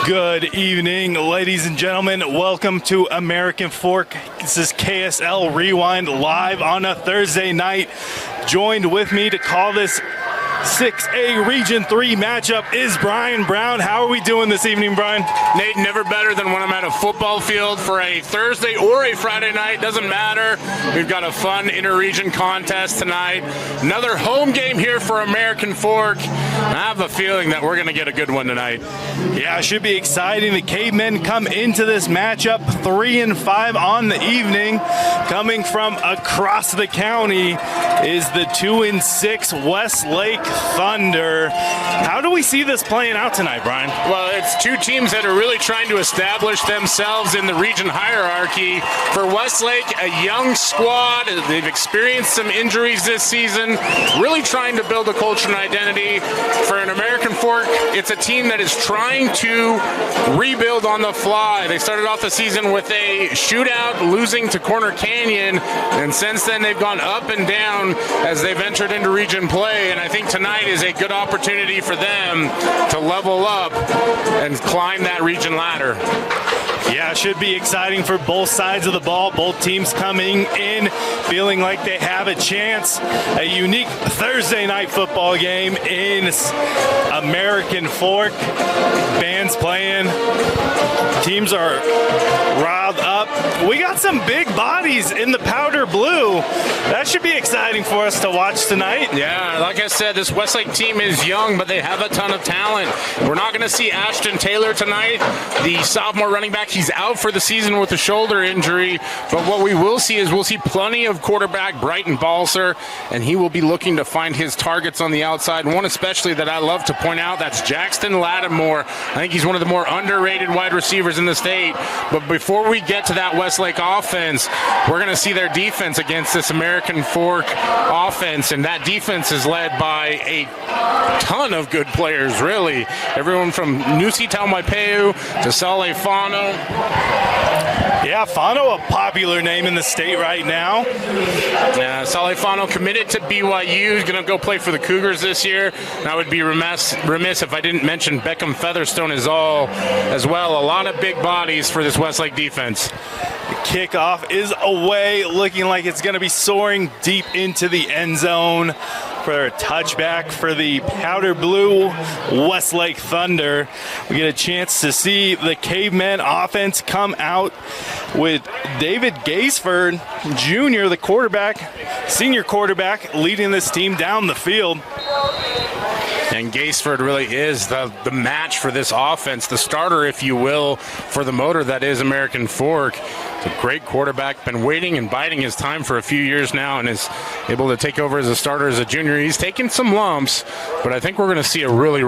Good evening, ladies and gentlemen. Welcome to American Fork. This is KSL Rewind live on a Thursday night. Joined with me to call this 6A Region 3 matchup is Brian Brown. How are we doing this evening, Brian? Nate, never better than when I'm at a football field for a Thursday or a Friday night. Doesn't matter. We've got a fun inter-region contest tonight. Another home game here for American Fork. I have a feeling that we're going to get a good one tonight. Yeah, it should be exciting. The Cavemen come into this matchup 3-5 on the evening. Coming from across the county is the 2-6 Westlake Thunder. How do we see this playing out tonight, Brian? Well, it's two teams that are really trying to establish themselves in the region hierarchy. For Westlake, a young squad. They've experienced some injuries this season, really trying to build a culture and identity. For an American Fork, it's a team that is trying to rebuild on the fly. They started off the season with a shootout, losing to Corner Canyon, and since then they've gone up and down as they've entered into region play, and I think tonight is a good opportunity for them to level up and climb that region ladder. Yeah, it should be exciting for both sides of the ball. Both teams coming in feeling like they have a chance. A unique Thursday night football game in American Fork. Bands playing. Teams are riled up. We got some big bodies in the powder blue. That should be exciting for us to watch tonight. Yeah, like I said, this Westlake team is young, but they have a ton of talent. We're not going to see Ashton Taylor tonight, the sophomore running back. He's out for the season with a shoulder injury, but what we will see is we'll see plenty of quarterback Brighton Balser, and he will be looking to find his targets on the outside. One especially that I love to point out, that's Jackson Lattimore. I think he's one of the more underrated wide receivers in the state. But before we get to that Westlake offense, we're going to see their defense against this American Fork offense, and that defense is led by a ton of good players, really. Everyone from Nusi Taumaipeau to Sale Fano. Yeah, Fano, a popular name in the state right now. Yeah, Sale Fano committed to BYU. He's going to go play for the Cougars this year. And I would be remiss if I didn't mention Beckham Featherstone as well. A lot of big bodies for this Westlake defense. The kickoff is away, looking like it's going to be soaring deep into the end zone for a touchback for the powder blue Westlake Thunder. We get a chance to see the Cavemen offense come out with David Gaisford Jr., the quarterback, senior quarterback, leading this team down the field. And Gaisford really is the match for this offense, the starter, if you will, for the motor that is American Fork. It's a great quarterback, been waiting and biding his time for a few years now and is able to take over as a starter as a junior. He's taken some lumps, but I think we're going to see a really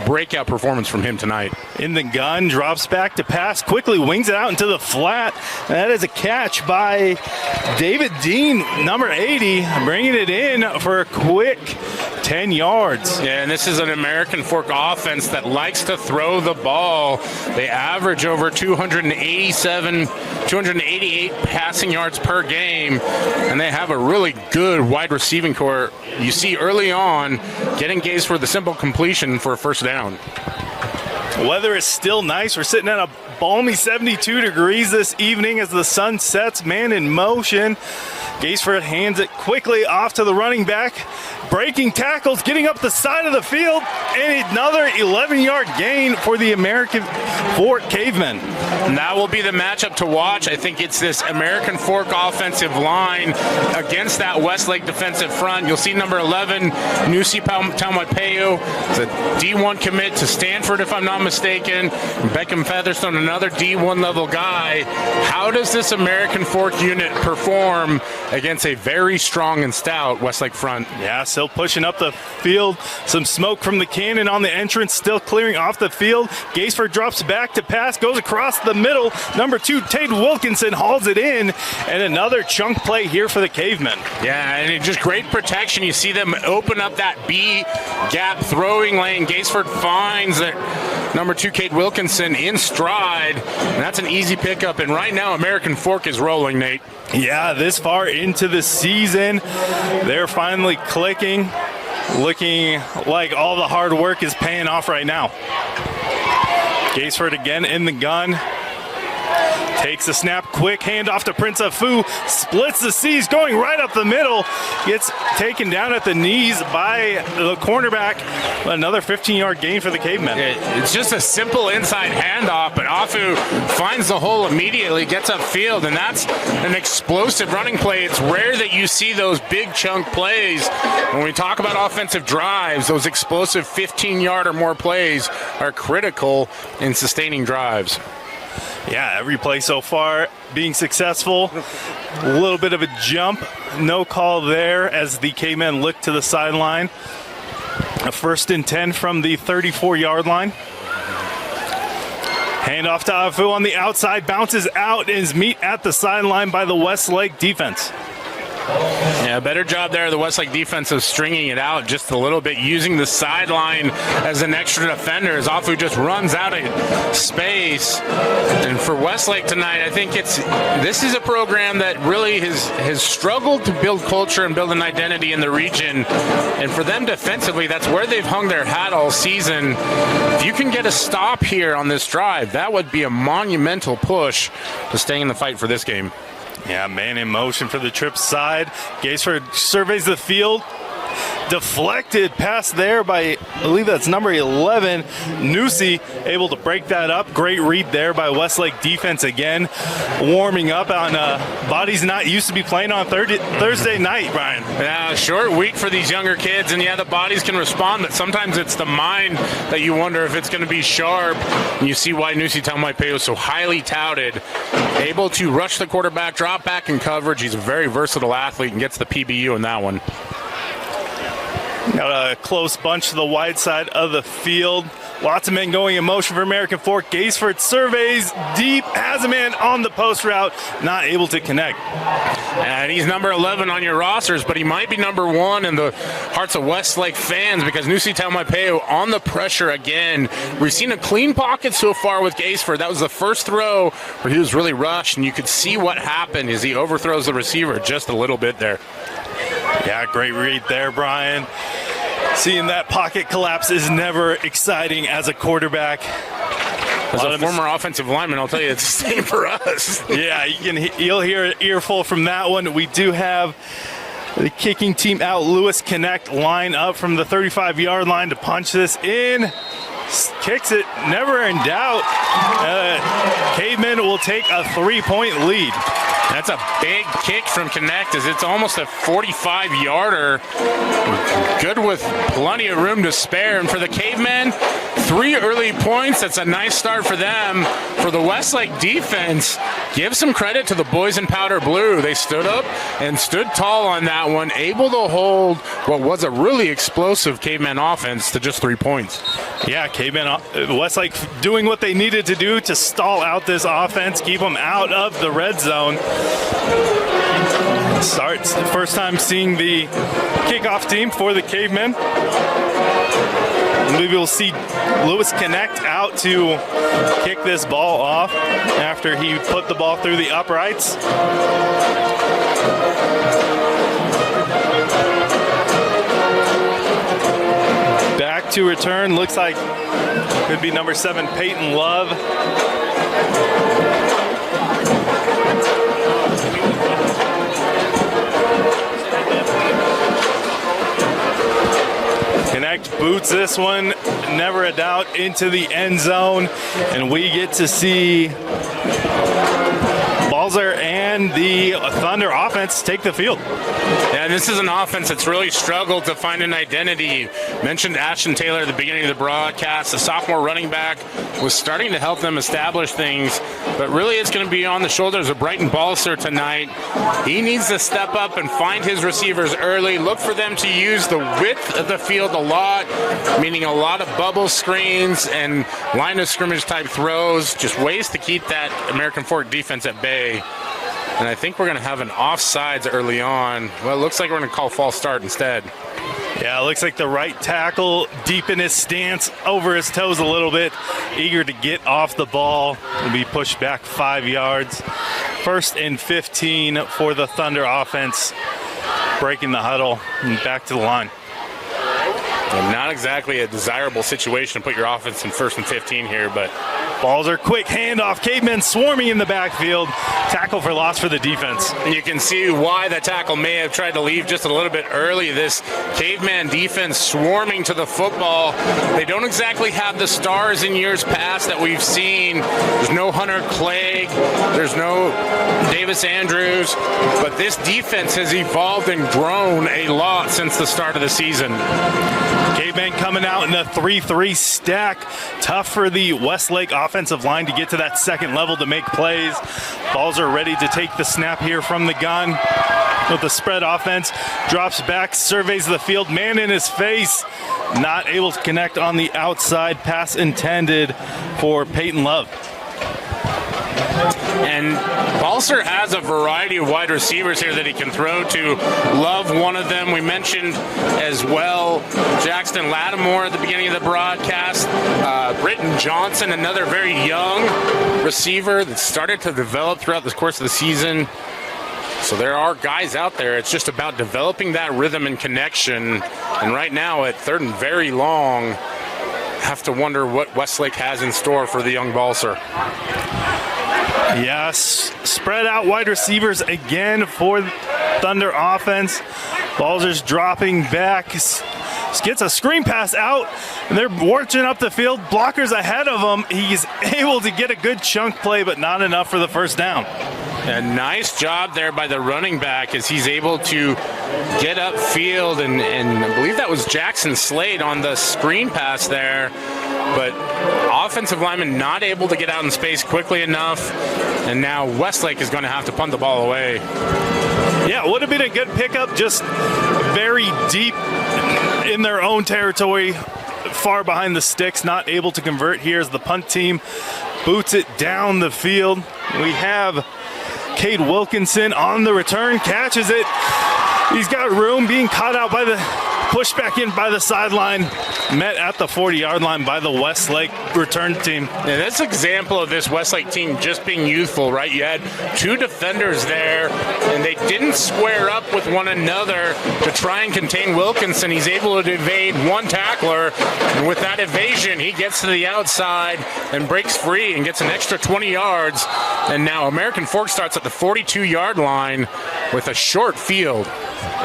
breakout performance from him tonight. In the gun, drops back to pass, quickly wings it out into the flat. And that is a catch by David Dean, number 80, bringing it in for a quick 10 yards. Yeah, and this is an American Fork offense that likes to throw the ball. They average over 288 passing yards per game, and they have a really good wide receiving core. You see early on, getting Gaze for the simple completion for a first down. Weather is still nice. We're sitting at a balmy 72 degrees this evening as the sun sets, man in motion. Gaisford hands it quickly off to the running back. Breaking tackles, getting up the side of the field, and another 11-yard gain for the American Fork Cavemen. And that will be the matchup to watch. I think it's this American Fork offensive line against that Westlake defensive front. You'll see number 11, Nusi Taumaipeau. It's a D1 commit to Stanford, if I'm not mistaken. Beckham Featherstone, another D1 level guy. How does this American Fork unit perform against a very strong and stout Westlake front? Yeah, still pushing up the field. Some smoke from the cannon on the entrance, still clearing off the field. Gaisford drops back to pass, goes across the middle. Number 2, Tate Wilkinson hauls it in, and another chunk play here for the Cavemen. Yeah, and just great protection. You see them open up that B gap throwing lane. Gaisford finds that number 2, Kate Wilkinson, in stride, and that's an easy pickup. And right now, American Fork is rolling, Nate. Yeah, this far into the season, they're finally clicking, looking like all the hard work is paying off right now. Gaisford again in the gun. Takes a snap, quick handoff to Prince Afu, splits the C's, going right up the middle, gets taken down at the knees by the cornerback. Another 15-yard gain for the Cavemen. It's just a simple inside handoff, but Afu finds the hole immediately, gets upfield, and that's an explosive running play. It's rare that you see those big chunk plays. When we talk about offensive drives, those explosive 15-yard or more plays are critical in sustaining drives. Yeah, every play so far being successful. A little bit of a jump. No call there as the Cavemen look to the sideline. A 1st and 10 from the 34-yard line. Handoff to Afu on the outside. Bounces out and is met at the sideline by the Westlake defense. Yeah, better job there. The Westlake defense of stringing it out just a little bit, using the sideline as an extra defender as Afu just runs out of space. And for Westlake tonight, I think this is a program that really has struggled to build culture and build an identity in the region. And for them defensively, that's where they've hung their hat all season. If you can get a stop here on this drive, that would be a monumental push to staying in the fight for this game. Yeah, man in motion for the trip side. Gaisford surveys the field. Deflected pass there by, I believe that's number 11, Nusi, able to break that up. Great read there by Westlake defense again. Warming up on bodies not used to be playing on Thursday night, Brian. Yeah, short week for these younger kids, and yeah, the bodies can respond, but sometimes it's the mind that you wonder if it's going to be sharp. And you see why Nusi Taumaipeau is so highly touted. Able to rush the quarterback, drop back in coverage. He's a very versatile athlete and gets the PBU in that one. Got a close bunch to the wide side of the field. Lots of men going in motion for American Fork. Gaisford surveys deep, has a man on the post route, not able to connect. And he's number 11 on your rosters, but he might be number 1 in the hearts of Westlake fans because Nusi Taumaipeau on the pressure again. We've seen a clean pocket so far with Gaisford. That was the first throw where he was really rushed, and you could see what happened as he overthrows the receiver just a little bit there. Yeah, great read there, Brian. Seeing that pocket collapse is never exciting as a quarterback. As a former offensive lineman, I'll tell you, it's the same for us. Yeah, you'll hear an earful from that one. We do have the kicking team out. Lewis Connect line up from the 35-yard line to punch this in. Kicks it, never in doubt. Cavemen will take a 3-point lead. That's a big kick from Connect as it's almost a 45-yarder. Good with plenty of room to spare. And for the Cavemen, 3 early points. That's a nice start for them. For the Westlake defense, give some credit to the boys in powder blue. They stood up and stood tall on that one, able to hold what was a really explosive Caveman offense to just 3 points. Yeah, Caveman, Westlake doing what they needed to do to stall out this offense, keep them out of the red zone. Starts first time seeing the kickoff team for the Cavemen. We will see Lewis Connect out to kick this ball off after he put the ball through the uprights. Back to return, looks like could be number 7, Peyton Love. Connect boots this one, never a doubt, into the end zone, and we get to see Balzer and the Thunder offense take the field. Yeah, this is an offense that's really struggled to find an identity. Mentioned Ashton Taylor at the beginning of the broadcast. The sophomore running back was starting to help them establish things, but really it's going to be on the shoulders of Brighton Balser tonight. He needs to step up and find his receivers early. Look for them to use the width of the field a lot, meaning a lot of bubble screens and line of scrimmage type throws, just ways to keep that American Fork defense at bay. And I think we're going to have an offsides early on. Well, it looks like we're going to call false start instead. Yeah, it looks like the right tackle deep in his stance, over his toes a little bit, eager to get off the ball and be pushed back 5 yards. 1st and 15 for the Thunder offense, breaking the huddle and back to the line. And not exactly a desirable situation to put your offense in 1st and 15 here, but balls are quick handoff. Cavemen swarming in the backfield. Tackle for loss for the defense. And you can see why the tackle may have tried to leave just a little bit early. This Caveman defense swarming to the football. They don't exactly have the stars in years past that we've seen. There's no Hunter Clegg. There's no Davis Andrews. But this defense has evolved and grown a lot since the start of the season. Cavemen coming out in a 3-3 stack. Tough for the Westlake offensive line to get to that second level to make plays. Balls are ready to take the snap here from the gun. With the spread offense, drops back, surveys the field, man in his face. Not able to connect on the outside. Pass intended for Peyton Love. And Balser has a variety of wide receivers here that he can throw to. Love one of them. We mentioned as well Jackson Lattimore at the beginning of the broadcast. Britton Johnson, another very young receiver that started to develop throughout the course of the season. So there are guys out there. It's just about developing that rhythm and connection. And right now at 3rd and very long, have to wonder what Westlake has in store for the young Balser. Yes, spread out wide receivers again for Thunder offense. Balser's dropping back, gets a screen pass out, and they're marching up the field. Blockers ahead of him. He's able to get a good chunk play, but not enough for the first down. A nice job there by the running back as he's able to get upfield, and I believe that was Jackson Slade on the screen pass there. But offensive lineman not able to get out in space quickly enough, and now Westlake is going to have to punt the ball away. Yeah, would have been a good pickup, just very deep in their own territory, far behind the sticks, not able to convert here as the punt team boots it down the field. We have Cade Wilkinson on the return, catches it. He's got room, being caught out by the pushed back in by the sideline, met at the 40-yard line by the Westlake return team. Yeah, that's an example of this Westlake team just being youthful, right? You had 2 defenders there, and they didn't square up with one another to try and contain Wilkinson. He's able to evade one tackler, and with that evasion, he gets to the outside and breaks free and gets an extra 20 yards. And now American Fork starts at the 42-yard line with a short field.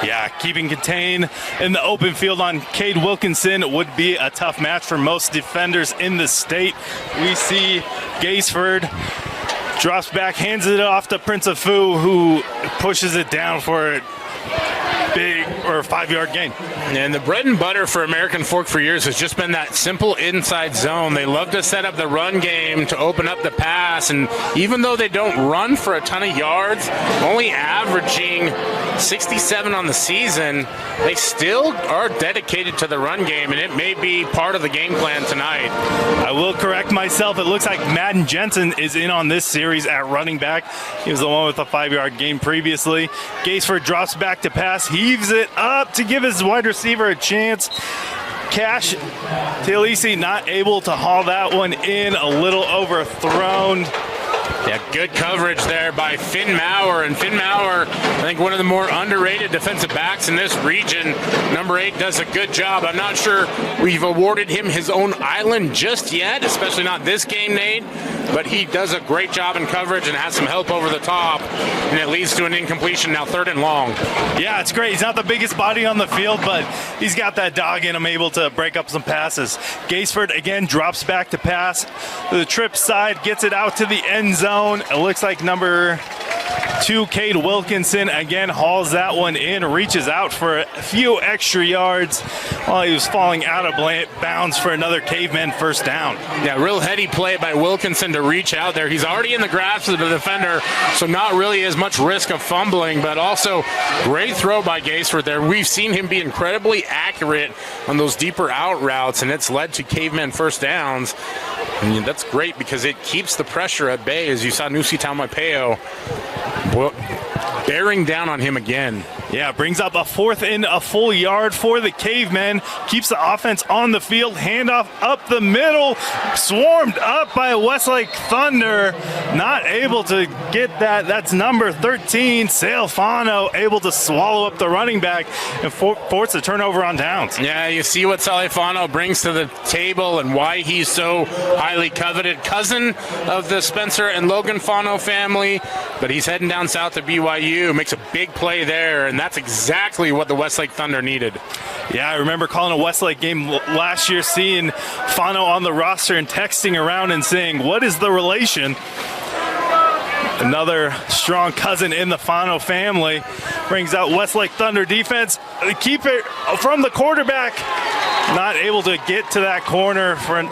Yeah, keeping contained in the open field on Cade Wilkinson would be a tough match for most defenders in the state. We see Gaisford drops back, hands it off to Prince of Fu, who pushes it down for a big or 5-yard gain. And the bread and butter for American Fork for years has just been that simple inside zone. They love to set up the run game to open up the pass, and even though they don't run for a ton of yards, only averaging 67 on the season, they still are dedicated to the run game, and it may be part of the game plan tonight. I will correct myself. It looks like Madden Jensen is in on this series at running back. He was the one with a 5-yard gain previously. Gaisford drops back to pass, heaves it up to give his wide receiver a chance. Cash Talisi not able to haul that one in, a little overthrown. Yeah, good coverage there by Finn Maurer. And Finn Maurer, I think one of the more underrated defensive backs in this region. Number 8 does a good job. I'm not sure we've awarded him his own island just yet, especially not this game, Nate. But he does a great job in coverage and has some help over the top. And it leads to an incompletion, now 3rd and long. Yeah, it's great. He's not the biggest body on the field, but he's got that dog in him, able to break up some passes. Gaisford, again, drops back to pass. The trip side, gets it out to the end zone. It looks like number 2, Cade Wilkinson, again hauls that one in, reaches out for a few extra yards while he was falling out of bounds for another Caveman first down. Yeah, real heady play by Wilkinson to reach out there. He's already in the grasp of the defender, so not really as much risk of fumbling, but also great throw by Gaisford there. We've seen him be incredibly accurate on those deeper out routes, and it's led to Caveman first downs. And that's great because it keeps the pressure at bay, as you saw Nusi Taumapeo bearing down on him again. Yeah, brings up a 4th and a full yard for the Cavemen. Keeps the offense on the field. Handoff up the middle. Swarmed up by Westlake Thunder. Not able to get that. That's number 13, Salefano, able to swallow up the running back and force a turnover on downs. Yeah, you see what Salefano brings to the table and why he's so highly coveted. Cousin of the Spencer and Logan Fano family, but he's heading down south to BYU. Makes a big play there, and that's exactly what the Westlake Thunder needed. Yeah, I remember calling a Westlake game last year, seeing Fano on the roster and texting around and saying, what is the relation? Another strong cousin in the Fano family brings out Westlake Thunder defense. Keep it from the quarterback. Not able to get to that corner for a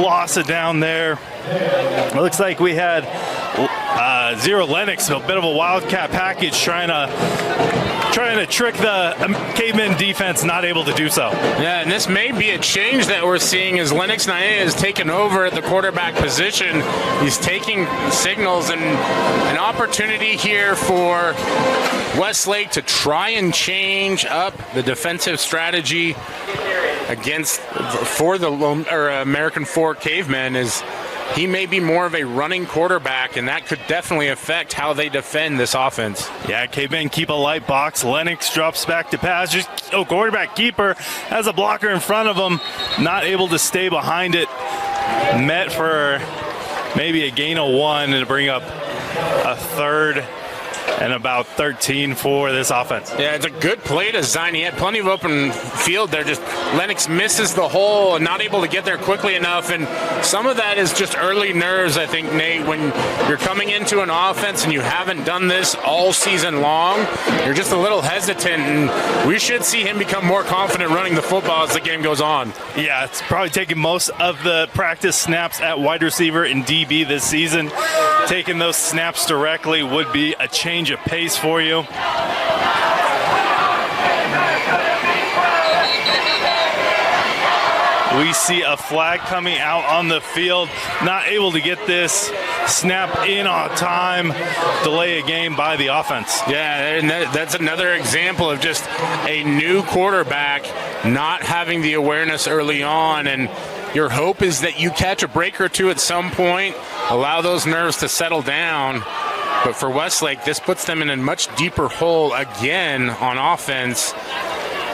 loss of down there. It looks like we had Zero Lennox, a bit of a wildcat package, trying to trick the Cavemen defense, not able to do so. Yeah, and this may be a change that we're seeing as Lennox Nye has taken over at the quarterback position. He's taking signals, and an opportunity here for Westlake to try and change up the defensive strategy for the American Fork Cavemen. Is he may be more of a running quarterback, and that could definitely affect how they defend this offense. Yeah, Cavemen keep a light box. Lennox drops back to pass. Quarterback keeper has a blocker in front of him, not able to stay behind it. Met for maybe a gain of 1 and to bring up a 3rd and about 13 for this offense. Yeah, it's a good play design. He had plenty of open field there. Just Lennox misses the hole and not able to get there quickly enough. And some of that is just early nerves, I think, Nate. When you're coming into an offense and you haven't done this all season long, you're just a little hesitant. And we should see him become more confident running the football as the game goes on. Yeah, it's probably taking most of the practice snaps at wide receiver and DB this season. Taking those snaps directly would be a change of pace for you. We see a flag coming out on the field. Not able to get this snap in on time. Delay a game by the offense. Yeah, and that's another example of just a new quarterback not having the awareness early on. And your hope is that you catch a break or two at some point, allow those nerves to settle down. But for Westlake, this puts them in a much deeper hole again on offense.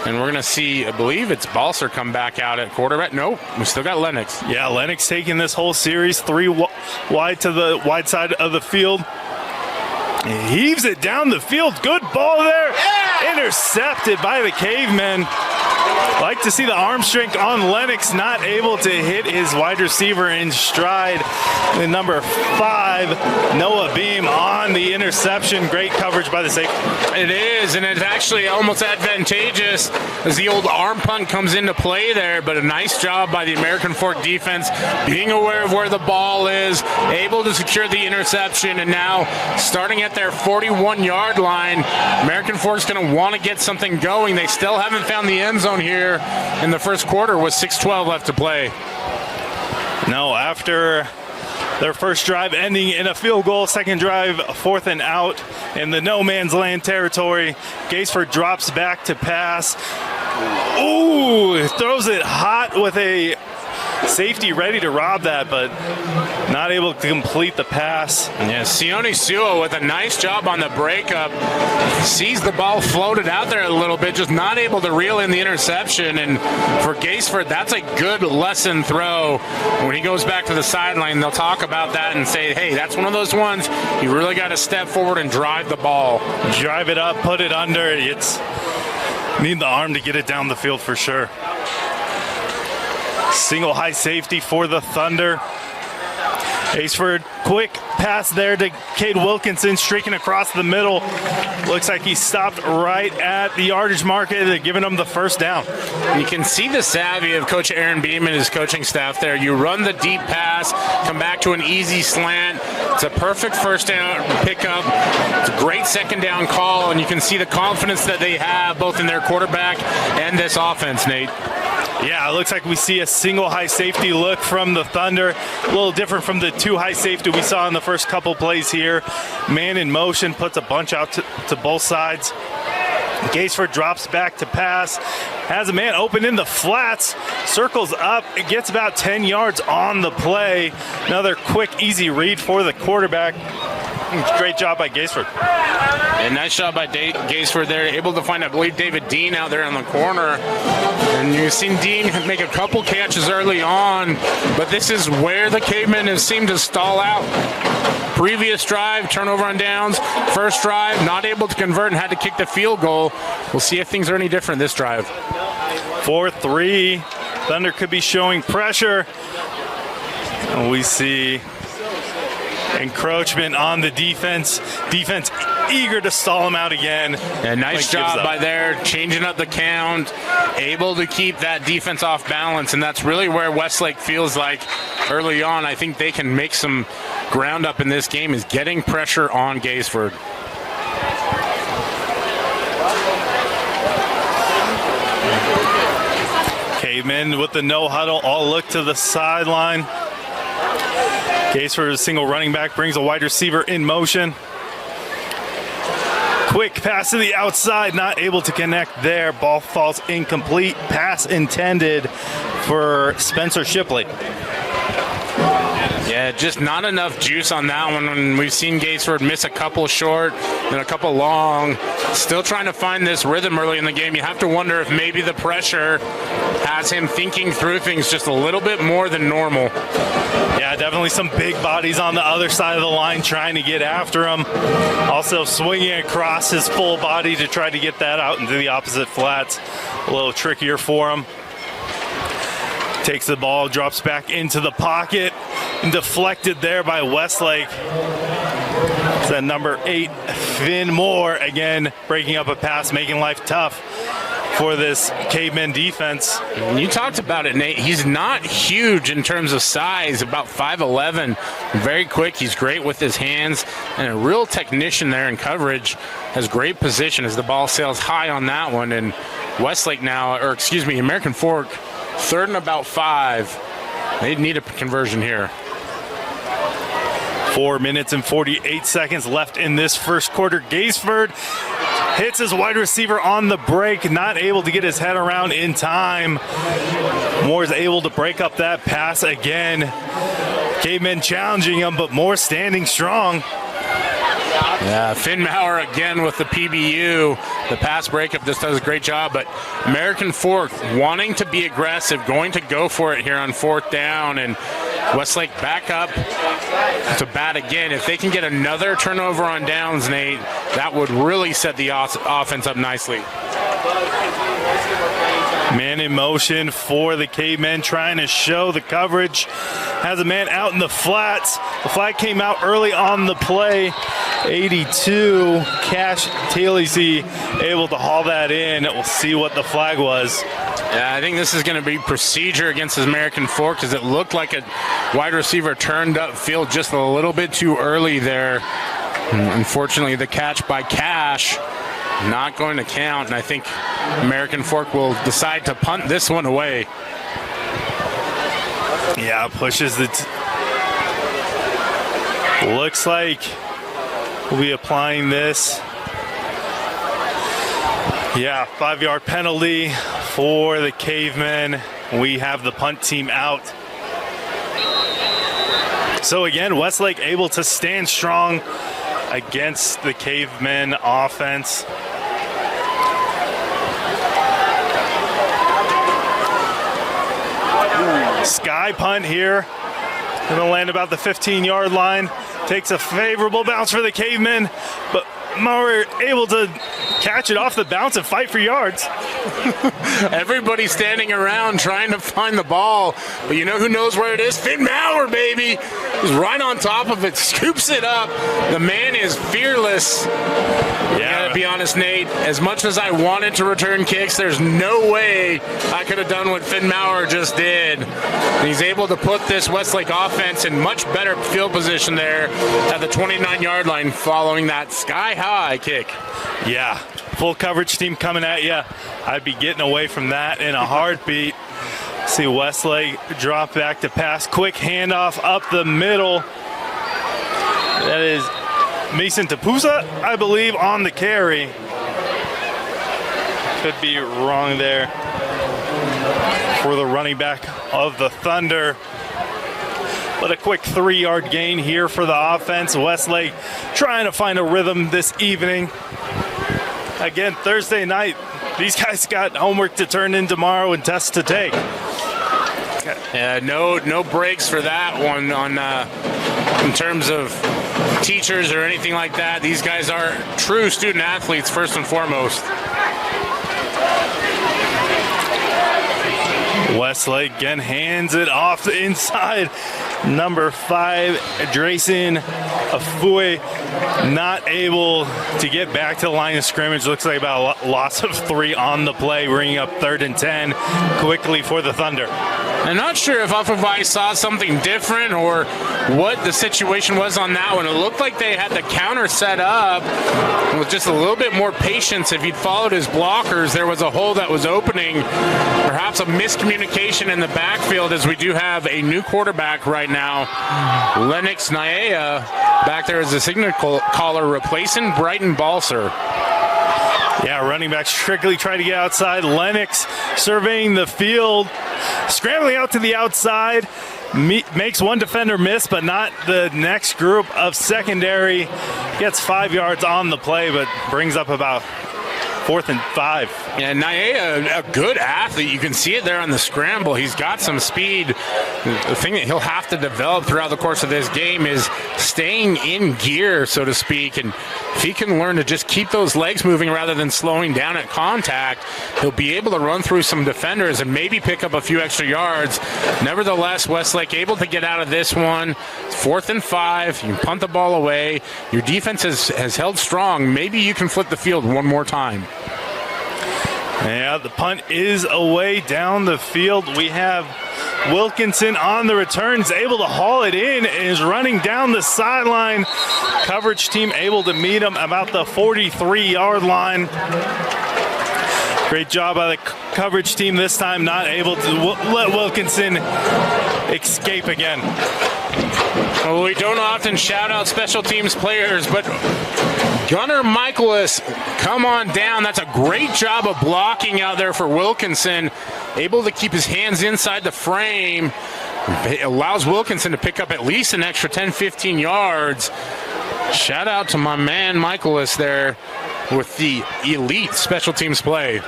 And we're going to see, I believe it's Balser come back out at quarterback. Nope, we still got Lennox. Yeah, Lennox taking this whole series 3 wide to the wide side of the field. He heaves it down the field. Good ball there. Yeah! Intercepted by the Cavemen. Like to see the arm strength on Lennox, not able to hit his wide receiver in stride. The number 5, Noah Beam, on the interception. Great coverage by the safety. It is, and it's actually almost advantageous as the old arm punt comes into play there, but a nice job by the American Fork defense being aware of where the ball is, able to secure the interception, and now starting at their 41-yard line, American Fork's going to want to get something going. They still haven't found the end zone here in the first quarter with 6:12 left to play. No, after their first drive ending in a field goal, second drive, 4th and out in the no man's land territory. Gaisford drops back to pass. Ooh, throws it hot with a safety ready to rob that, but not able to complete the pass. Yeah, Sione Suo with a nice job on the breakup. Sees the ball floated out there a little bit, just not able to reel in the interception. And for Gaisford, that's a good lesson throw. When he goes back to the sideline, they'll talk about that and say, hey, that's one of those ones you really got to step forward and drive the ball. Drive it up, put it under. Need the arm to get it down the field for sure. Single high safety for the Thunder. Aceford, quick pass there to Cade Wilkinson, streaking across the middle. Looks like he stopped right at the yardage marker, giving him the first down. You can see the savvy of Coach Aaron Beam and his coaching staff there. You run the deep pass, come back to an easy slant. It's a perfect first down pickup. It's a great second down call, and you can see the confidence that they have both in their quarterback and this offense, Nate. Yeah, it looks like we see a single high safety look from the Thunder. A little different from the 2 high safety we saw in the first couple plays here. Man in motion, puts a bunch out to both sides. Gaisford drops back to pass, has a man open in the flats, circles up, it gets about 10 yards on the play. Another quick, easy read for the quarterback. Great job by Gaisford. And nice job by Gaisford there, able to find, I believe, David Dean out there in the corner. And you've seen Dean make a couple catches early on, but this is where the Cavemen have seemed to stall out. Previous drive, turnover on downs. First drive, not able to convert and had to kick the field goal. We'll see if things are any different this drive. 4-3. Thunder could be showing pressure. And we see encroachment on the defense. Defense eager to stall him out again. And nice job by there, changing up the count, able to keep that defense off balance, and that's really where Westlake feels like early on, I think they can make some ground up in this game, is getting pressure on Gaisford. Cavemen with the no huddle, all look to the sideline. Gaisford, a single running back, brings a wide receiver in motion. Quick pass to the outside, not able to connect there. Ball falls incomplete. Pass intended for Spencer Shipley. Yeah, just not enough juice on that one. When we've seen Gaisford miss a couple short and a couple long. Still trying to find this rhythm early in the game. You have to wonder if maybe the pressure has him thinking through things just a little bit more than normal. Yeah, definitely some big bodies on the other side of the line trying to get after him. Also swinging across his full body to try to get that out into the opposite flats. A little trickier for him. Takes the ball, drops back into the pocket, and deflected there by Westlake. It's that number 8, Finn Moore, again breaking up a pass, making life tough for this Cavemen defense. You talked about it, Nate. He's not huge in terms of size, about 5'11", very quick. He's great with his hands and a real technician there in coverage. Has great position as the ball sails high on that one. And Westlake now, or excuse me, American Fork, 3rd and about 5. They need a conversion here. 4 minutes and 48 seconds left in this first quarter. Gaisford hits his wide receiver on the break, not able to get his head around in time. Moore is able to break up that pass again. Cavemen challenging him, but Moore standing strong. Yeah, Finn Maurer again with the PBU. The pass breakup just does a great job, but American Fork wanting to be aggressive, going to go for it here on 4th down, and Westlake back up to bat again. If they can get another turnover on downs, Nate, that would really set the offense up nicely. Man in motion for the Cavemen, trying to show the coverage. Has a man out in the flats. The flag came out early on the play. 82, Cash Talesy able to haul that in. We'll see what the flag was. Yeah, I think this is going to be procedure against American Fork, because it looked like a wide receiver turned upfield just a little bit too early there. Unfortunately, the catch by Cash not going to count, and I think American Fork will decide to punt this one away. Yeah, pushes the... Looks like we'll be applying this. Yeah, 5-yard penalty for the Cavemen. We have the punt team out. So again, Westlake able to stand strong against the Cavemen offense. Sky punt here. Going to land about the 15-yard line. Takes a favorable bounce for the Cavemen, but Maurer able to catch it off the bounce and fight for yards. Everybody standing around trying to find the ball, but you know who knows where it is? Finn Maurer, baby. He's right on top of it, scoops it up. The man is fearless. Yeah, gotta be honest, Nate, as much as I wanted to return kicks, there's no way I could have done what Finn Maurer just did. And he's able to put this Westlake offense in much better field position there at the 29-yard line following that sky-high kick. Yeah, full coverage team coming at you. I'd be getting away from that in a heartbeat. See Westlake drop back to pass. Quick handoff up the middle. That is Mason Tapusa, I believe, on the carry. Could be wrong there for the running back of the Thunder. But a quick 3-yard gain here for the offense. Westlake trying to find a rhythm this evening. Again, Thursday night, these guys got homework to turn in tomorrow and tests to take. Yeah, no breaks for that one in terms of teachers or anything like that. These guys are true student athletes first and foremost. Westlake again hands it off the inside. Number 5, Drayson Afue, not able to get back to the line of scrimmage. Looks like about a loss of 3 on the play, bringing up 3rd and 10 quickly for the Thunder. I'm not sure if Afuvai saw something different or what the situation was on that one. It looked like they had the counter set up with just a little bit more patience. If he'd followed his blockers, there was a hole that was opening. Perhaps a miscommunication in the backfield, as we do have a new quarterback right now. Lennox Naea back there as the signal caller, replacing Brighton Balser. Yeah, running back strictly trying to get outside. Lennox surveying the field, scrambling out to the outside, makes one defender miss, but not the next group of secondary. Gets 5 yards on the play, but brings up about 4th and 5. Yeah, Naea, a good athlete. You can see it there on the scramble. He's got some speed. The thing that he'll have to develop throughout the course of this game is staying in gear, so to speak. And if he can learn to just keep those legs moving rather than slowing down at contact, he'll be able to run through some defenders and maybe pick up a few extra yards. Nevertheless, Westlake able to get out of this one. 4th and 5. You punt the ball away. Your defense has held strong. Maybe you can flip the field one more time. Yeah, the punt is away down the field. We have Wilkinson on the returns, able to haul it in, and is running down the sideline. Coverage team able to meet him about the 43-yard line. Great job by the coverage team this time, not able to let Wilkinson escape again. Well, we don't often shout out special teams players, but Gunnar Michaelis, come on down. That's a great job of blocking out there for Wilkinson. Able to keep his hands inside the frame. It allows Wilkinson to pick up at least an extra 10, 15 yards. Shout out to my man Michaelis there with the elite special teams play.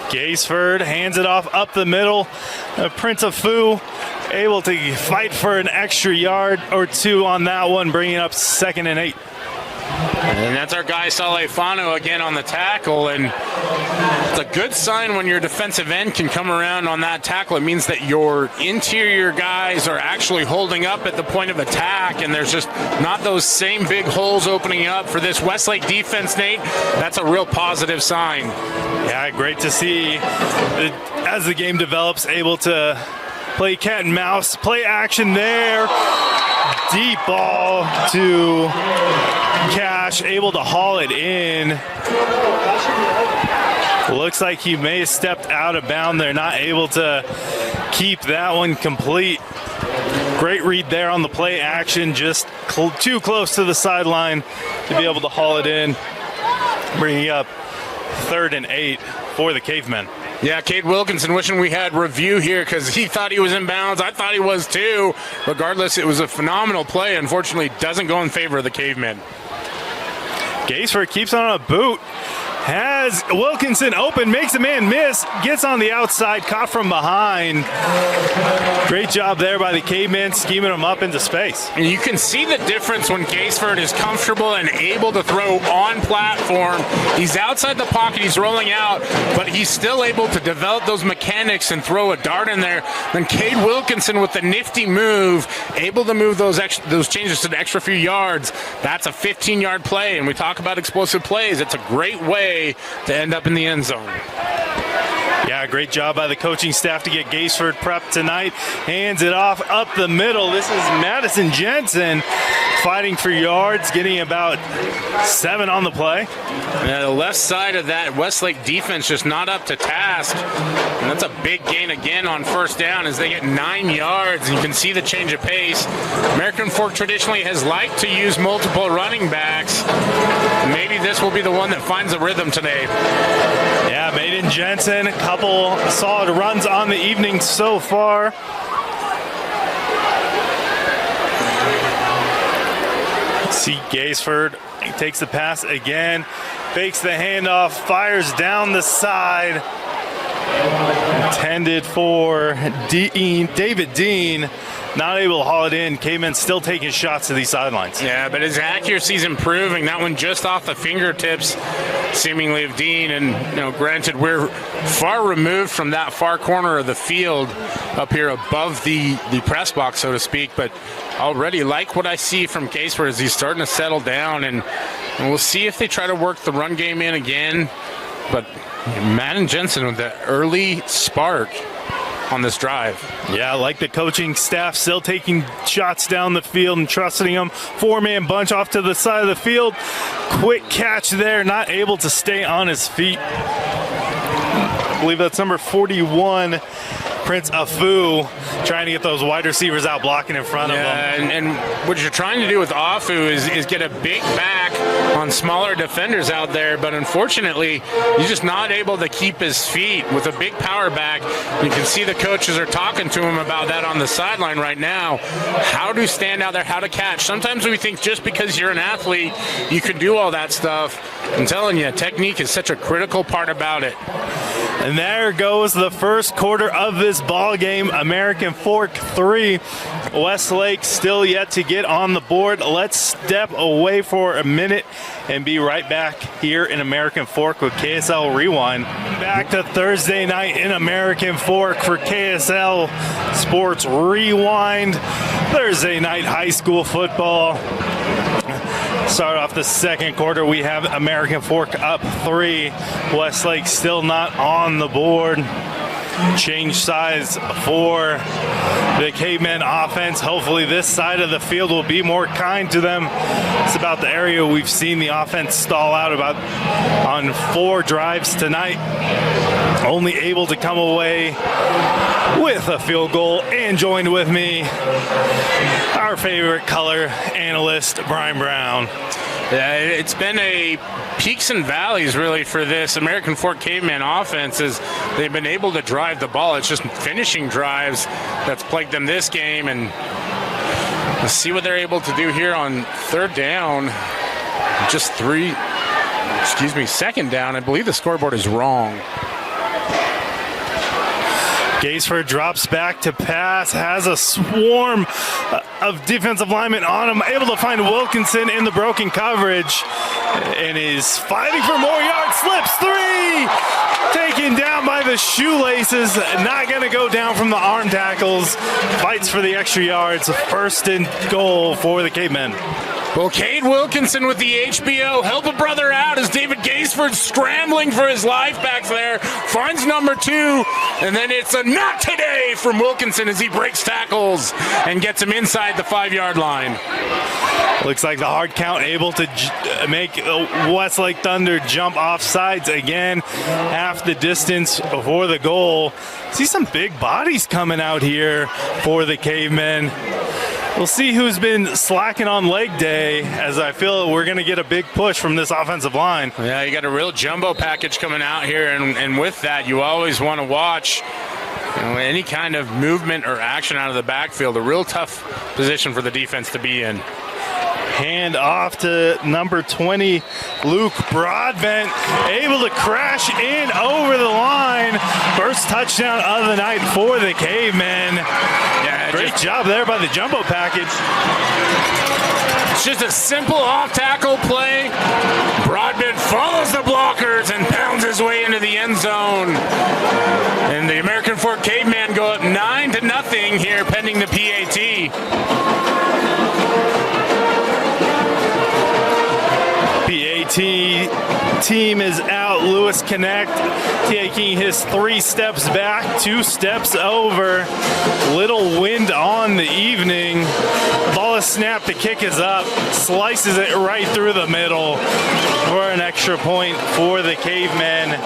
Gaisford hands it off up the middle. Prince of Fu able to fight for an extra yard or 2 on that one, bringing up 2nd and 8. And that's our guy Salefano again on the tackle, and it's a good sign when your defensive end can come around on that tackle. It means that your interior guys are actually holding up at the point of attack, and there's just not those same big holes opening up for this Westlake defense, Nate. That's a real positive sign. Yeah, great to see as the game develops, able to play cat and mouse, play action there. Deep ball to Cash, able to haul it in. Looks like he may have stepped out of bounds. They're not able to keep that one complete. Great read there on the play action, just too close to the sideline to be able to haul it in, bringing up 3rd and 8 for the Cavemen. Yeah, Cade Wilkinson wishing we had review here because he thought he was in bounds. I thought he was too. Regardless, it was a phenomenal play. Unfortunately, doesn't go in favor of the Cavemen. Gaisford keeps on a boot. Has Wilkinson open, makes a man miss, gets on the outside, caught from behind. Great job there by the Cavemen, scheming him up into space. And you can see the difference when Gaisford is comfortable and able to throw on platform. He's outside the pocket, he's rolling out, but he's still able to develop those mechanics and throw a dart in there. Then Cade Wilkinson with the nifty move, able to move those changes to the extra few yards. That's a 15-yard play, and we talk about explosive plays. It's a great way to end up in the end zone. Yeah, great job by the coaching staff to get Gaisford prepped tonight. Hands it off up the middle. This is Madison Jensen fighting for yards, getting about 7 on the play. Yeah, the left side of that Westlake defense just not up to task. And that's a big gain again on first down as they get 9 yards. And you can see the change of pace. American Fork traditionally has liked to use multiple running backs. Maybe this will be the one that finds a rhythm today. Yeah, Maiden Jensen, a couple solid runs on the evening so far. See Gaisford, he takes the pass again, fakes the handoff, fires down the side. Intended for David Dean, not able to haul it in. Cavemen still taking shots to these sidelines. Yeah, but his accuracy's improving. That one just off the fingertips, seemingly, of Dean. And granted, we're far removed from that far corner of the field, up here above the press box, so to speak. But already like what I see from Gaisford as he's starting to settle down, and we'll see if they try to work the run game in again. But Madden Jensen with the early spark on this drive. Yeah, like the coaching staff still taking shots down the field and trusting them. 4-man bunch off to the side of the field. Quick catch there, not able to stay on his feet. I believe that's number 41, Prince Afu, trying to get those wide receivers out blocking in front of them. And what you're trying to do with Afu is get a big back on smaller defenders out there, but unfortunately, he's just not able to keep his feet with a big power back. You can see the coaches are talking to him about that on the sideline right now. How to stand out there, how to catch. Sometimes we think just because you're an athlete, you can do all that stuff. I'm telling you, technique is such a critical part about it. And there goes the first quarter of this ball game. American Fork 3, Westlake still yet to get on the board. Let's step away for a minute and be right back here in American Fork with KSL Rewind. Back to Thursday night in American Fork for KSL Sports Rewind. Thursday night high school football. Start off the second quarter, we have American Fork up 3. Westlake still not on the board. Change sides for the Cavemen offense. Hopefully this side of the field will be more kind to them. It's about the area we've seen the offense stall out about on 4 drives tonight. Only able to come away with a field goal. And joined with me, our favorite color analyst, Brian Brown. Yeah, it's been a peaks and valleys really for this American Fork Caveman offense as they've been able to drive the ball. It's just finishing drives that's plagued them this game, and let's see what they're able to do here on third down. Just second down. I believe the scoreboard is wrong. Gaisford drops back to pass, has a swarm of defensive linemen on him, able to find Wilkinson in the broken coverage, and is fighting for more yards, slips 3, taken down by the shoelaces, not going to go down from the arm tackles, fights for the extra yards, first and goal for the Cavemen. Well, Cade Wilkinson with the HBO. Help a brother out as David Gaisford scrambling for his life back there. Finds number 2, and then it's a not today from Wilkinson as he breaks tackles and gets him inside the 5-yard line. Looks like the hard count able to make Westlake Thunder jump off sides again. Half the distance for the goal. See some big bodies coming out here for the Cavemen. We'll see who's been slacking on leg day, as I feel we're going to get a big push from this offensive line. Yeah, you got a real jumbo package coming out here, and with that, you always want to watch any kind of movement or action out of the backfield. A real tough position for the defense to be in. Hand off to number 20, Luke Broadbent, able to crash in over the line. First touchdown of the night for the Cavemen. Yeah, great job there by the jumbo package. It's just a simple off-tackle play. Broadbent follows the blockers and pounds his way into the end zone. And the American Fork Cavemen go up 9-0 here pending the PAT. Team is out. Lewis Connect taking his 3 steps back, 2 steps over. Little wind on the evening. Ball is snap, the kick is up, slices it right through the middle for an extra point for the Cavemen.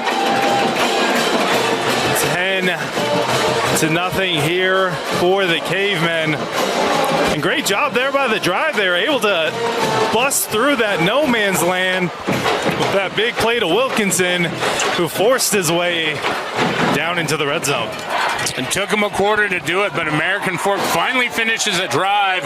10-0 here for the Cavemen. And great job there by the drive. They were able to bust through that no man's land with that big play to Wilkinson, who forced his way down into the red zone. It took him a quarter to do it, but American Fork finally finishes a drive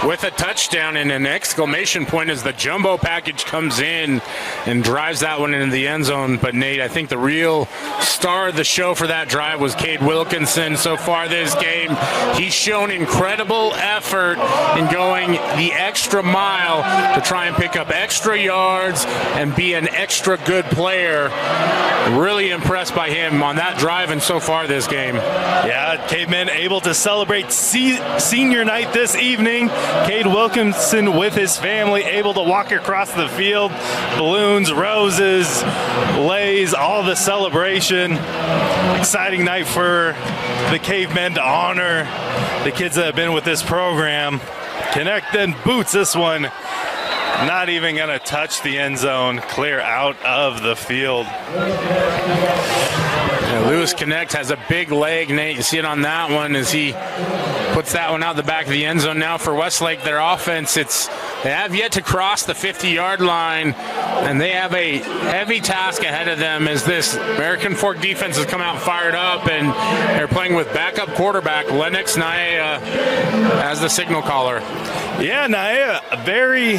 with a touchdown and an exclamation point as the jumbo package comes in and drives that one into the end zone. But Nate, I think the real star of the show for that drive was Cade Wilkinson. So far this game, he's shown incredible effort in going the extra mile to try and pick up extra yards and be an extra good player. Really impressed by him on that drive and so far this game. Yeah, Cavemen able to celebrate senior night this evening. Cade Wilkinson with his family able to walk across the field. Balloons, roses, leis, all the celebration. Exciting night for the Cavemen to honor the kids that have been with this program. Connect then boots this one. Not even going to touch the end zone, clear out of the field. Yeah, Lewis Connect has a big leg, Nate. You see it on that one as he puts that one out the back of the end zone. Now for Westlake, their offense, they have yet to cross the 50-yard line, and they have a heavy task ahead of them as this American Fork defense has come out fired up, and they're playing with backup quarterback Lennox Naea as the signal caller. Yeah, Naea, a very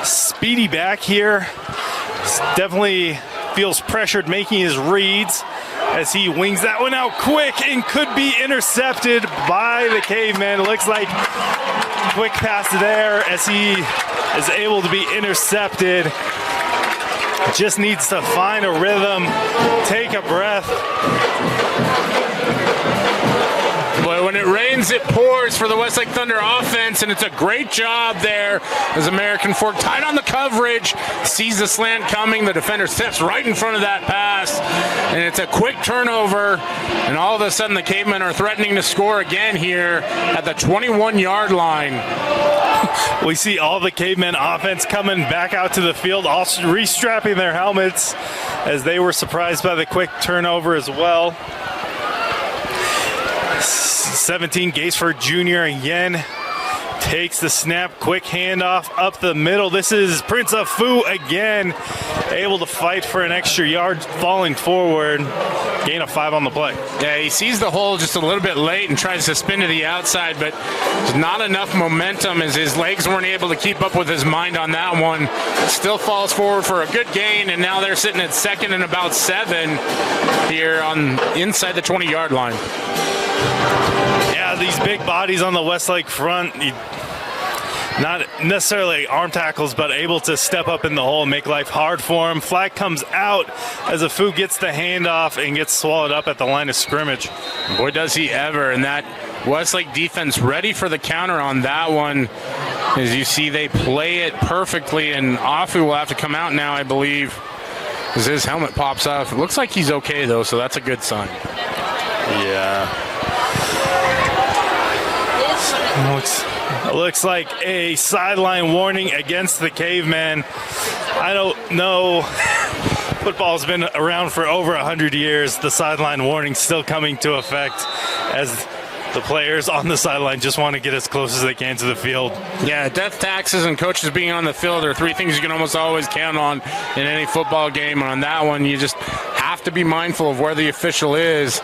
speedy back here. Definitely feels pressured making his reads as he wings that one out quick and could be intercepted by the Cavemen. Looks like quick pass there as he is able to be intercepted. Just needs to find a rhythm, take a breath. Boy, when it rains, it pours for the Westlake Thunder offense, and it's a great job there as American Fork tight on the coverage, sees the slant coming, the defender steps right in front of that pass, and it's a quick turnover, and all of a sudden the Cavemen are threatening to score again here at the 21-yard line. We see all the Cavemen offense coming back out to the field, all restrapping their helmets as they were surprised by the quick turnover as well. 17, Gaisford Jr. again takes the snap, quick handoff up the middle. This is Prince Afu again, able to fight for an extra yard, falling forward, gain of 5 on the play. Yeah, he sees the hole just a little bit late and tries to spin to the outside, but not enough momentum as his legs weren't able to keep up with his mind on that one. Still falls forward for a good gain, and now they're sitting at second and about 7 here on inside the 20-yard line. Yeah, these big bodies on the Westlake front, not necessarily arm tackles, but able to step up in the hole and make life hard for him. Flag comes out as Afu gets the handoff and gets swallowed up at the line of scrimmage. Boy, does he ever. And that Westlake defense ready for the counter on that one. As you see, they play it perfectly, and Afu will have to come out now, I believe, as his helmet pops off. It looks like he's okay, though, so that's a good sign. Yeah. Looks like a sideline warning against the Cavemen. I don't know. Football's been around for over 100 years. The sideline warning still coming to effect as the players on the sideline just want to get as close as they can to the field. Yeah, death taxes and coaches being on the field are 3 things you can almost always count on in any football game. And on that one, you just have to be mindful of where the official is.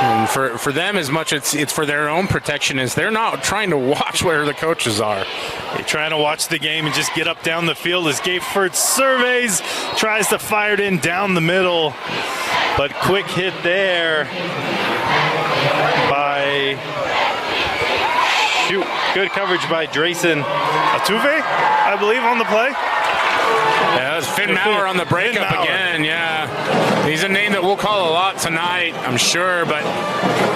And for them, as much it's for their own protection, as they're not trying to watch where the coaches are. They're trying to watch the game and just get up down the field as Gaeford surveys, tries to fire it in down the middle, but quick hit there by, good coverage by Drayson Atuve, I believe, on the play. Yeah, it was Finn Maurer on the breakup again, yeah. He's a name that we'll call a lot tonight, I'm sure, but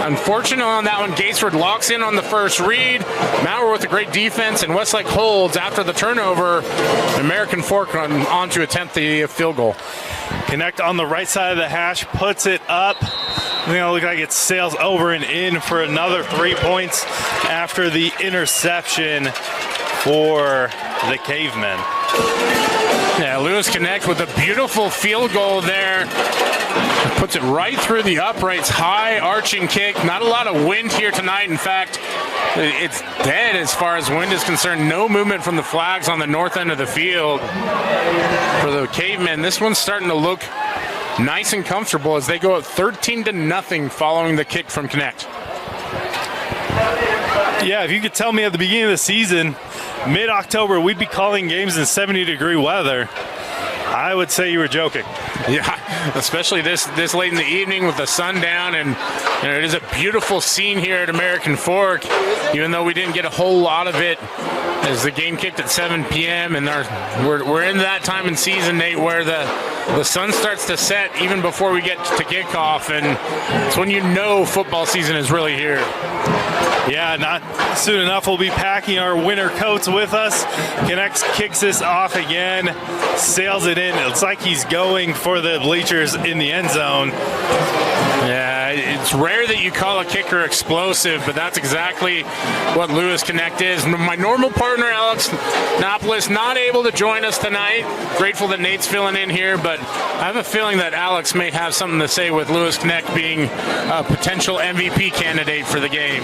unfortunately on that one, Gaisford locks in on the first read. Maurer with a great defense, and Westlake holds after the turnover. American Fork on to attempt the field goal. Connect on the right side of the hash, puts it up. It's going to look like it sails over and in for another 3 points after the interception for the Cavemen. Yeah, Lewis Connect with a beautiful field goal there. Puts it right through the uprights. High arching kick. Not a lot of wind here tonight. In fact, it's dead as far as wind is concerned. No movement from the flags on the north end of the field for the Cavemen. This one's starting to look nice and comfortable as they go up 13-0 following the kick from Connect. Yeah, if you could tell me at the beginning of the season, mid-October, we'd be calling games in 70-degree weather, I would say you were joking. Yeah, especially this late in the evening with the sun down, and it is a beautiful scene here at American Fork, even though we didn't get a whole lot of it as the game kicked at 7 p.m. and we're in that time in season, Nate, where the sun starts to set even before we get to kickoff, and it's when you know football season is really here. Yeah, not soon enough. We'll be packing our winter coats with us. Connects kicks this off again, sails it in. It's like he's going for the bleachers in the end zone. Yeah, it's rare that you call a kicker explosive, but that's exactly what Lewis Connect is. My normal partner, Alex Nopolis, not able to join us tonight. Grateful that Nate's filling in here, but I have a feeling that Alex may have something to say with Lewis Connect being a potential MVP candidate for the game.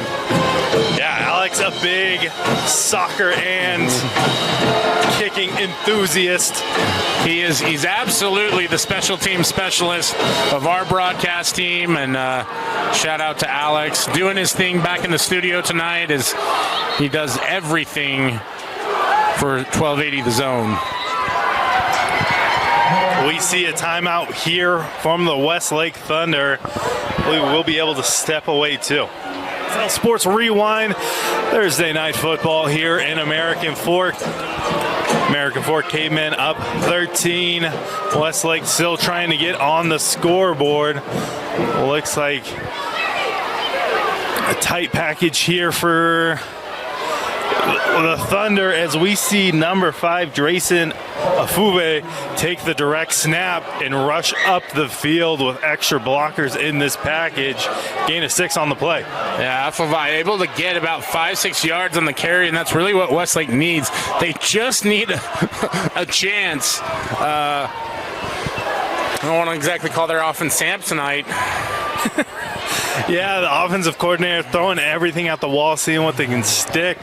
Yeah, Alex, a big soccer and kicking enthusiast. He's absolutely the special team specialist of our broadcast team, and shout out to Alex doing his thing back in the studio tonight as he does everything for 1280 The Zone. We see a timeout here from the Westlake Thunder. We will be able to step away too. Sports Rewind, Thursday night football here in American Fork. American Fork Cavemen up 13. Westlake still trying to get on the scoreboard. Looks like a tight package here for the Thunder as we see number 5, Drayson Afube, take the direct snap and rush up the field with extra blockers in this package. Gain of 6 on the play. Yeah, Afube able to get about 5-6 yards on the carry, and that's really what Westlake needs. They just need a chance. I don't want to exactly call their offense Samsonite. Yeah, the offensive coordinator throwing everything at the wall, seeing what they can stick.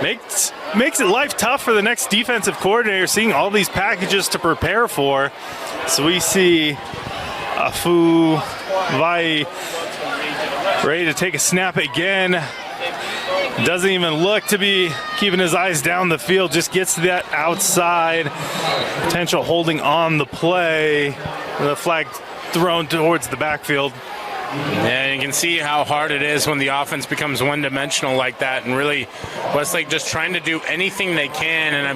Makes it life tough for the next defensive coordinator, seeing all these packages to prepare for. So we see Afu Vai ready to take a snap again. Doesn't even look to be keeping his eyes down the field, just gets to that outside. Potential holding on the play. The flag thrown towards the backfield. Yeah, you can see how hard it is when the offense becomes one-dimensional like that, and really Westlake just trying to do anything they can, and I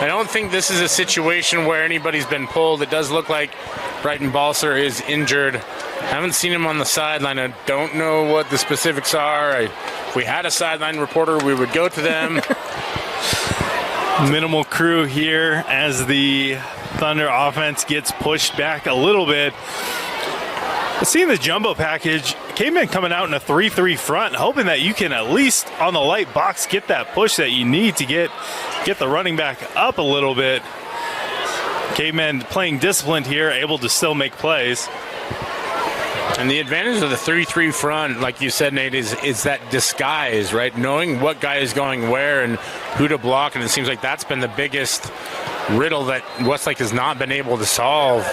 don't think this is a situation where anybody's been pulled. It does look like Brighton Balser is injured. I haven't seen him on the sideline. I don't know what the specifics are. If we had a sideline reporter, we would go to them. Minimal crew here as the Thunder offense gets pushed back a little bit. Seeing the jumbo package, Cavemen coming out in a 3-3 front, hoping that you can at least on the light box get that push that you need to get the running back up a little bit. Cavemen playing disciplined here, able to still make plays. And the advantage of the 3-3 front, like you said, Nate, is that disguise, right? Knowing what guy is going where and who to block, and it seems like that's been the biggest riddle that Westlake has not been able to solve.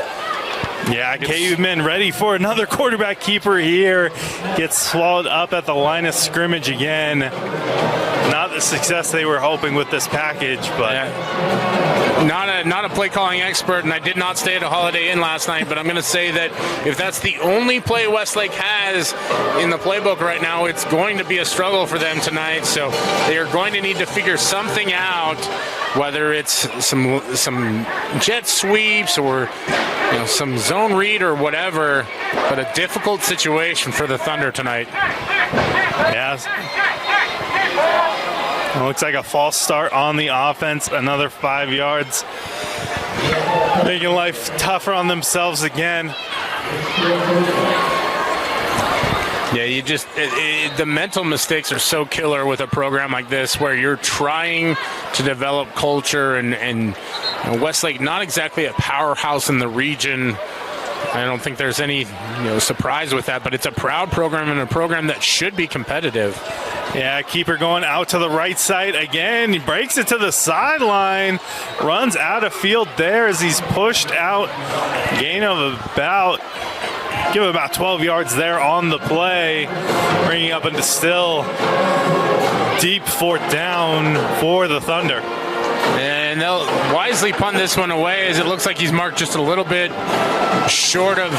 Yeah, Cavemen ready for another quarterback keeper here. Gets swallowed up at the line of scrimmage again. Not the success they were hoping with this package, but not a play calling expert, and I did not stay at a Holiday Inn last night, but I'm going to say that if that's the only play Westlake has in the playbook right now, it's going to be a struggle for them tonight. So they are going to need to figure something out, whether it's some jet sweeps or some zone read or whatever, but a difficult situation for the Thunder tonight. Yes. It looks like a false start on the offense. Another 5 yards. Making life tougher on themselves again. Yeah, the mental mistakes are so killer with a program like this where you're trying to develop culture and Westlake, not exactly a powerhouse in the region. I don't think there's any surprise with that, but it's a proud program and a program that should be competitive. Yeah, keeper going out to the right side again. He breaks it to the sideline, runs out of field there as he's pushed out. Gain of give it about 12 yards there on the play, bringing up into still deep fourth down for the Thunder. And they'll wisely punt this one away as it looks like he's marked just a little bit short of,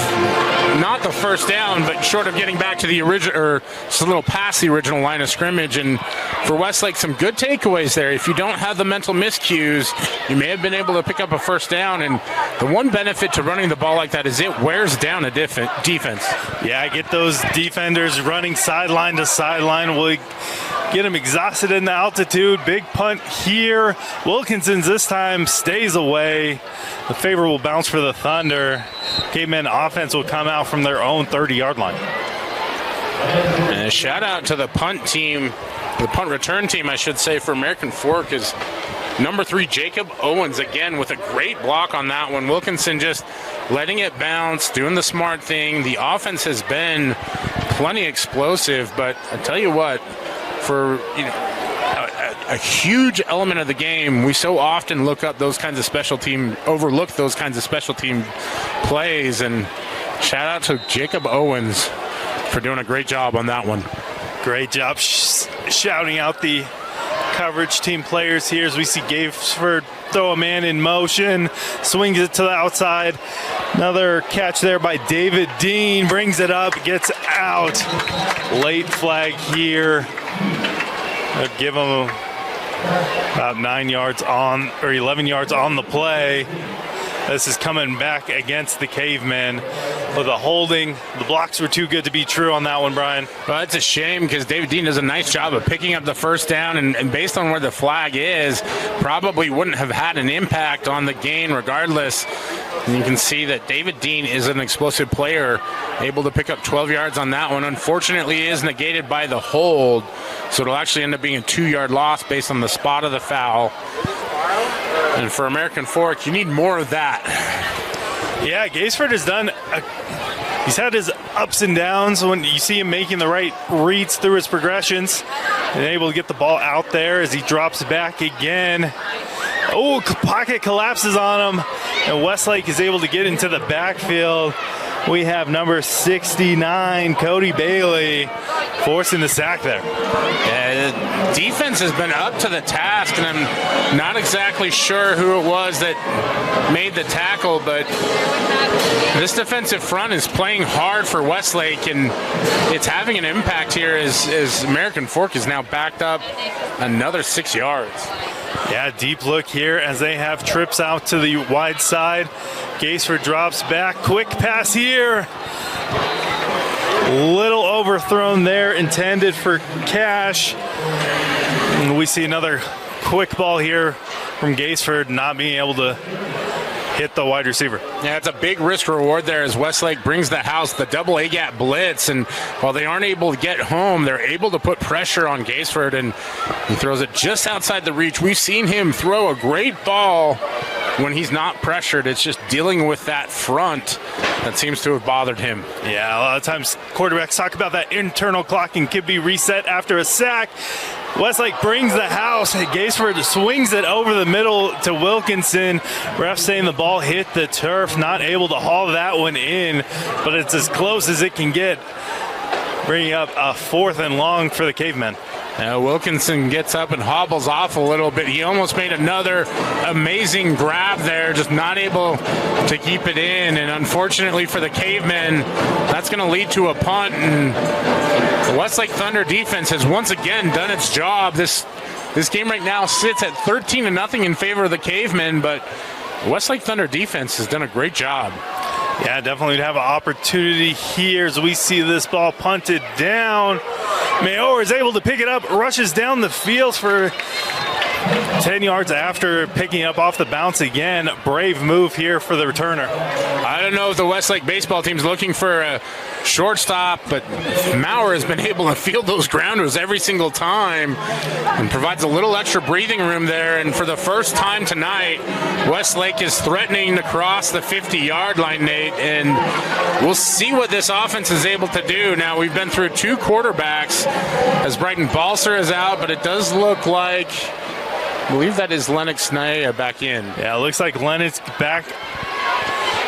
not the first down, but short of getting back to the original, or just a little past the original line of scrimmage. And for Westlake, some good takeaways there. If you don't have the mental miscues, you may have been able to pick up a first down. And the one benefit to running the ball like that is it wears down a defense. Yeah, get those defenders running sideline to sideline. Will get him exhausted in the altitude. Big punt here. Wilkinson's this time stays away. The favorable bounce for the Thunder. Cavemen offense will come out from their own 30-yard line. And a shout out to the punt team, the punt return team, I should say, for American Fork is number 3, Jacob Owens, again with a great block on that one. Wilkinson just letting it bounce, doing the smart thing. The offense has been plenty explosive, but I tell you what, for a huge element of the game, we so often overlook those kinds of special team plays. And shout out to Jacob Owens for doing a great job on that one. Great job shouting out the coverage team players here as we see Gavesford throw a man in motion, swings it to the outside. Another catch there by David Dean, brings it up, gets out. Late flag here. They'll give him about 11 yards on the play. This is coming back against the Cavemen with a holding. The blocks were too good to be true on that one, Brian. Well, it's a shame because David Dean does a nice job of picking up the first down, and based on where the flag is, probably wouldn't have had an impact on the gain regardless. And you can see that David Dean is an explosive player, able to pick up 12 yards on that one. Unfortunately, it is negated by the hold, so it'll actually end up being a 2-yard loss based on the spot of the foul. And for American Fork, you need more of that. Yeah, Gavesford has done he's had his ups and downs when you see him making the right reads through his progressions and able to get the ball out there as he drops back again. Oh, pocket collapses on him, and Westlake is able to get into the backfield. We have number 69, Cody Bailey, forcing the sack there. Yeah, the defense has been up to the task, and I'm not exactly sure who it was that made the tackle, but this defensive front is playing hard for Westlake, and it's having an impact here as American Fork is now backed up another 6 yards. Yeah, deep look here as they have trips out to the wide side. Gavesford drops back. Quick pass here. Little overthrown there, intended for Cash. And we see another quick ball here from Gavesford, not being able to hit the wide receiver. Yeah, it's a big risk reward there as Westlake brings the house, the double A-gap blitz, and while they aren't able to get home, they're able to put pressure on Gavesford, and he throws it just outside the reach. We've seen him throw a great ball when he's not pressured. It's just dealing with that front that seems to have bothered him. Yeah, a lot of times quarterbacks talk about that internal clock and could be reset after a sack. Westlake brings the house. Gavesford swings it over the middle to Wilkinson. Ref saying the ball hit the turf, not able to haul that one in, but it's as close as it can get, bringing up a 4th and long for the Cavemen. Wilkinson gets up and hobbles off a little bit. He almost made another amazing grab there, just not able to keep it in. And unfortunately for the Cavemen, that's going to lead to a punt. And the Westlake Thunder defense has once again done its job. This game right now sits at 13-0 in favor of the Cavemen, but the Westlake Thunder defense has done a great job. Yeah, definitely have an opportunity here as we see this ball punted down. Mayor is able to pick it up, rushes down the field for 10 yards after picking up off the bounce again. Brave move here for the returner. I don't know if the Westlake baseball team is looking for shortstop, but Maurer has been able to field those grounders every single time and provides a little extra breathing room there. And for the first time tonight, Westlake is threatening to cross the 50-yard line, Nate, and we'll see what this offense is able to do. Now, we've been through 2 quarterbacks as Brighton Balser is out, but it does look like, I believe that is Lennox Naya back in. Yeah, it looks like Lennox back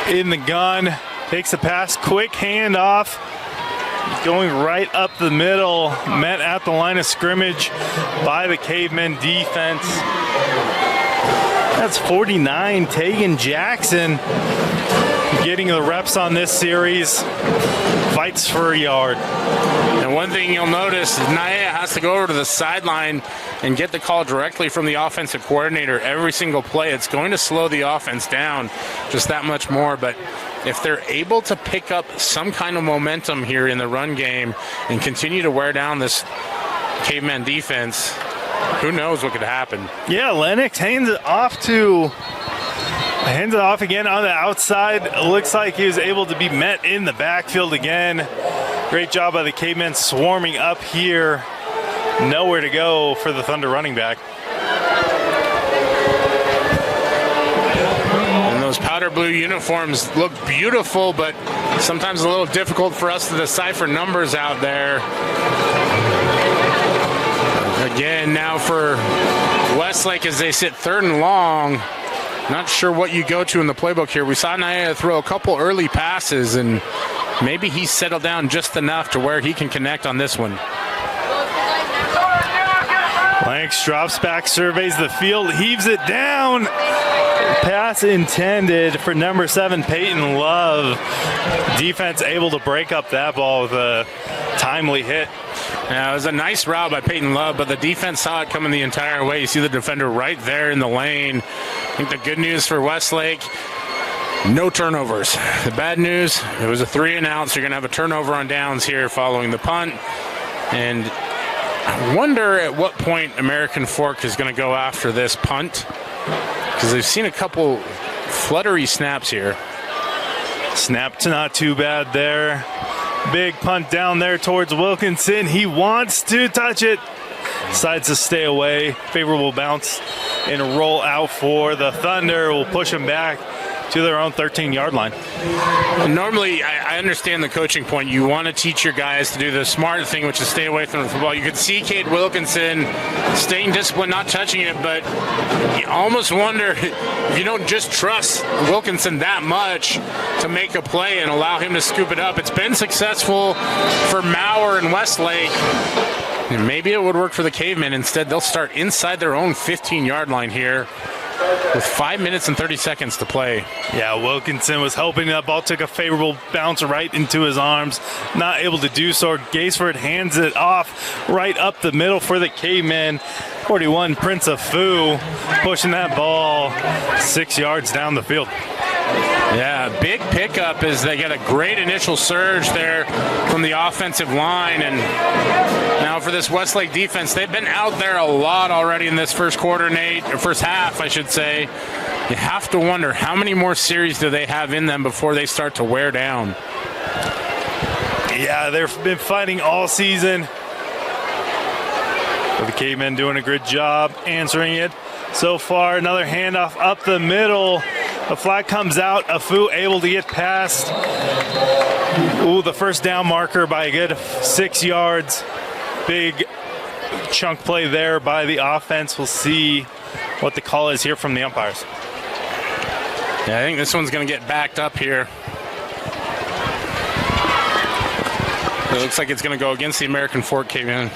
in the gun. Takes a pass, quick handoff. Going right up the middle. Met at the line of scrimmage by the Cavemen defense. That's 49, Tegan Jackson. Getting the reps on this series. Fights for a yard. And one thing you'll notice is Naya has to go over to the sideline and get the call directly from the offensive coordinator every single play. It's going to slow the offense down just that much more, but if they're able to pick up some kind of momentum here in the run game and continue to wear down this Caveman defense, who knows what could happen. Yeah, Lennox hands it off again on the outside. It looks like he was able to be met in the backfield again. Great job by the Cavemen swarming up here. Nowhere to go for the Thunder running back. And those powder blue uniforms look beautiful, but sometimes a little difficult for us to decipher numbers out there. Again, now for Westlake as they sit 3rd and long. Not sure what you go to in the playbook here. We saw Naya throw a couple early passes, and maybe he's settled down just enough to where he can connect on this one. Lennox drops back, surveys the field, heaves it down. Pass intended for number 7, Peyton Love. Defense able to break up that ball with a timely hit. Yeah, it was a nice route by Peyton Love, but the defense saw it coming the entire way. You see the defender right there in the lane. I think the good news for Westlake, no turnovers. The bad news, it was a 3-and-out, so you're going to have a turnover on downs here following the punt. And I wonder at what point American Fork is going to go after this punt, because they've seen a couple fluttery snaps here. Snap's not too bad there. Big punt down there towards Wilkinson. He wants to touch it. Decides to stay away. Favorable bounce and roll out for the Thunder. Will push him back to their own 13-yard line. Normally, I understand the coaching point. You want to teach your guys to do the smart thing, which is stay away from the football. You could see Cade Wilkinson staying disciplined, not touching it, but you almost wonder if you don't just trust Wilkinson that much to make a play and allow him to scoop it up. It's been successful for Maurer and Westlake. And maybe it would work for the Cavemen. Instead, they'll start inside their own 15-yard line here with 5 minutes and 30 seconds to play. Yeah, Wilkinson was hoping that ball took a favorable bounce right into his arms. Not able to do so. Gaisford hands it off right up the middle for the Cavemen. 41, Prince of Fu, pushing that ball 6 yards down the field. Yeah, big pickup as they get a great initial surge there from the offensive line. And now for this Westlake defense, they've been out there a lot already in this first quarter, Nate, or first half, I should say. You have to wonder how many more series do they have in them before they start to wear down. Yeah, they've been fighting all season. But the Cavemen doing a good job answering it so far. Another handoff up the middle. The flag comes out. Afu able to get past. Ooh, the first down marker by a good 6 yards. Big chunk play there by the offense. We'll see what the call is here from the umpires. Yeah, I think this one's going to get backed up here. It looks like it's going to go against the American Fork Cavemen.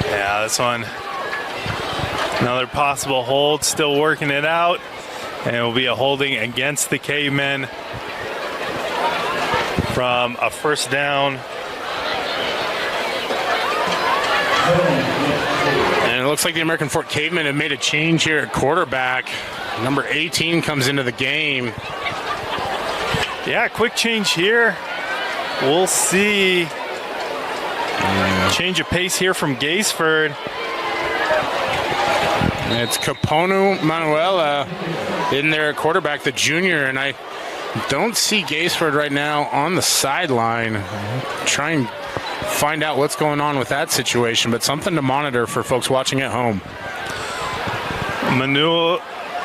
Yeah, this one. Another possible hold. Still working it out. And it will be a holding against the Cavemen from a first down. And it looks like the American Fork Cavemen have made a change here at quarterback. Number 18 comes into the game. Yeah, quick change here. We'll see. Change of pace here from Gaisford. It's Capono Manuela in there at quarterback, the junior, and I Don't see Gaisford right now on the sideline. Try and find out what's going on with that situation, but something to monitor for folks watching at home. Manua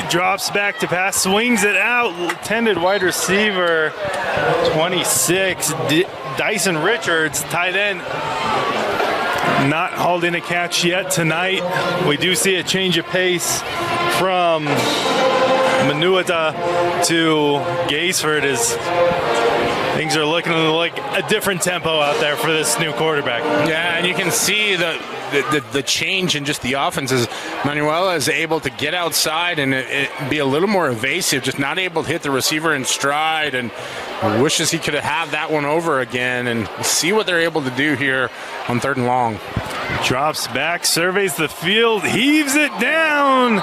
drops back to pass, swings it out. Intended wide receiver, 26, Dyson Richards, tight end. Not holding a catch yet tonight. We do see a change of pace from Manuata to Gaisford as things are looking like a different tempo out there for this new quarterback. Yeah, and you can see the change in just the offense as Manuela is able to get outside and it be a little more evasive, just not able to hit the receiver in stride, and wishes he could have had that one over again, and see what they're able to do here on 3rd and long. Drops back, surveys the field, heaves it down.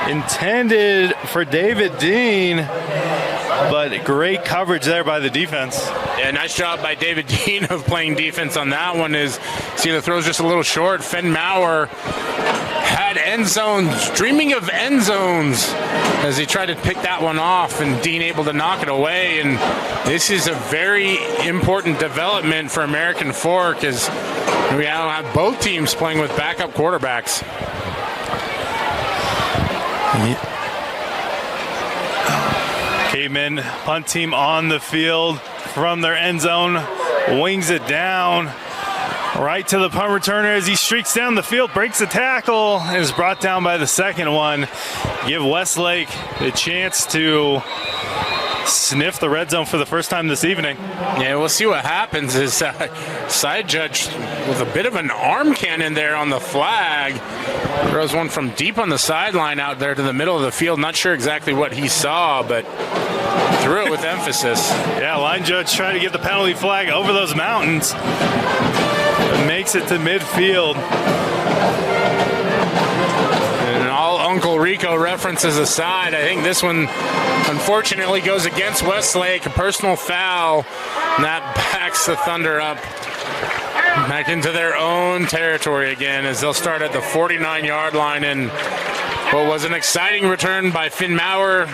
Intended for David Dean, but great coverage there by the defense. Yeah, nice job by David Dean of playing defense on that one. See, the throw's just a little short. Finn Maurer had end zones, dreaming of end zones, as he tried to pick that one off, and Dean able to knock it away. And this is a very important development for American Fork, as we now have both teams playing with backup quarterbacks. Cavemen punt team on the field from their end zone, wings it down right to the punt returner as he streaks down the field, breaks the tackle, and is brought down by the second one. Give Westlake a chance to sniff the red zone for the first time this evening. Yeah, we'll see what happens. Is side judge with a bit of an arm cannon there on the flag. Throws one from deep on the sideline out there to the middle of the field. Not sure exactly what he saw, but threw it with emphasis. Yeah, line judge trying to get the penalty flag over those mountains. It makes it to midfield. And all Uncle Rico references aside, I think this one unfortunately goes against Westlake. A personal foul, and that backs the Thunder up back into their own territory again, as they'll start at the 49-yard line. And what was an exciting return by Finn Maurer,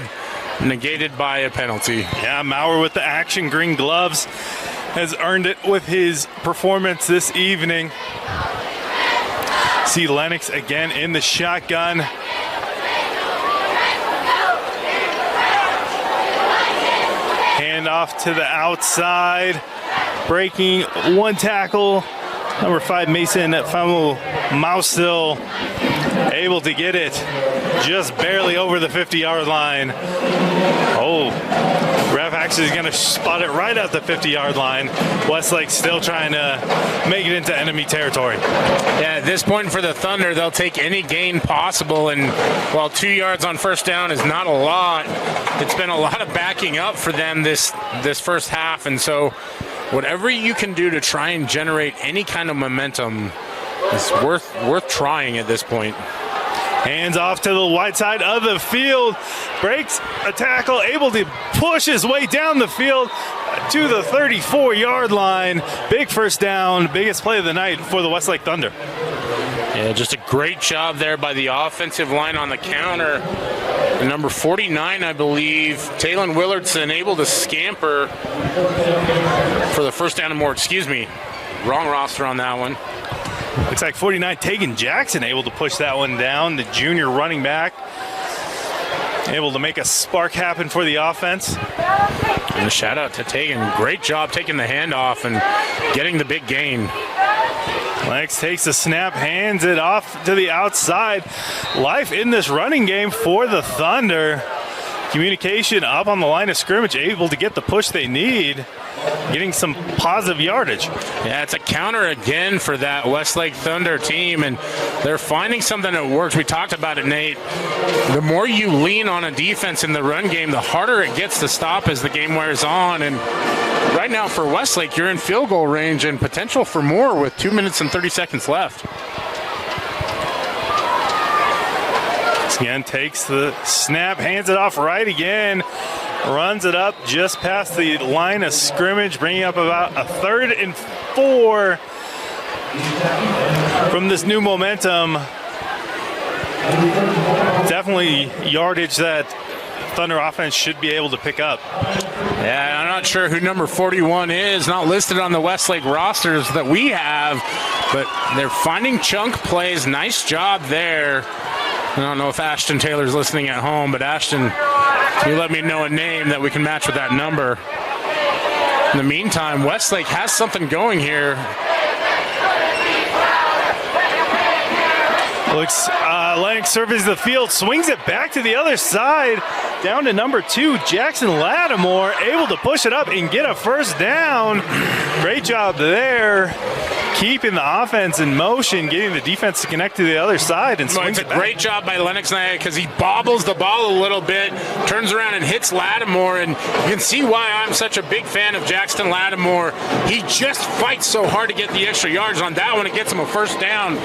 negated by a penalty. Yeah, Maurer with the action green gloves has earned it with his performance this evening. See Lennox again in the shotgun. Hand off to the outside. Breaking one tackle. Number 5, Mason Famu Mausil, able to get it just barely over the 50-yard line. Oh, ref actually is going to spot it right at the 50-yard line. Westlake still trying to make it into enemy territory. Yeah, at this point for the Thunder, they'll take any gain possible, and while 2 yards on first down is not a lot, it's been a lot of backing up for them this first half, and so whatever you can do to try and generate any kind of momentum is worth trying at this point. Hands off to the wide side of the field. Breaks a tackle, able to push his way down the field to the 34-yard line. Big first down, biggest play of the night for the Westlake Thunder. Yeah, just a great job there by the offensive line on the counter. And number 49, I believe, Taylon Willardson, able to scamper for the first down and more. Excuse me, wrong roster on that one. Looks like 49, Tegan Jackson, able to push that one down. The junior running back, able to make a spark happen for the offense. And a shout out to Tegan. Great job taking the handoff and getting the big gain. Lennox takes the snap, hands it off to the outside. Life in this running game for the Thunder. Communication up on the line of scrimmage, able to get the push they need, getting some positive yardage. Yeah, it's a counter again for that Westlake Thunder team, and they're finding something that works. We talked about it, Nate. The more you lean on a defense in the run game, the harder it gets to stop as the game wears on. And right now for Westlake, you're in field goal range and potential for more with 2 minutes and 30 seconds left. Again, takes the snap, hands it off right again, runs it up just past the line of scrimmage, bringing up about a 3rd and 4 from this new momentum. Definitely yardage that Thunder offense should be able to pick up. Yeah, I'm not sure who number 41 is, not listed on the Westlake rosters that we have, but they're finding chunk plays. Nice job there. I don't know if Ashton Taylor's listening at home, but Ashton, you let me know a name that we can match with that number. In the meantime, Westlake has something going here. Looks, Lennox surveys the field, swings it back to the other side, down to number 2, Jackson Lattimore, able to push it up and get a first down. Great job there, keeping the offense in motion, getting the defense to connect to the other side and swings it back. Great job by Lennox Knight because he bobbles the ball a little bit, turns around and hits Lattimore, and you can see why I'm such a big fan of Jackson Lattimore. He just fights so hard to get the extra yards on that one. It gets him a first down.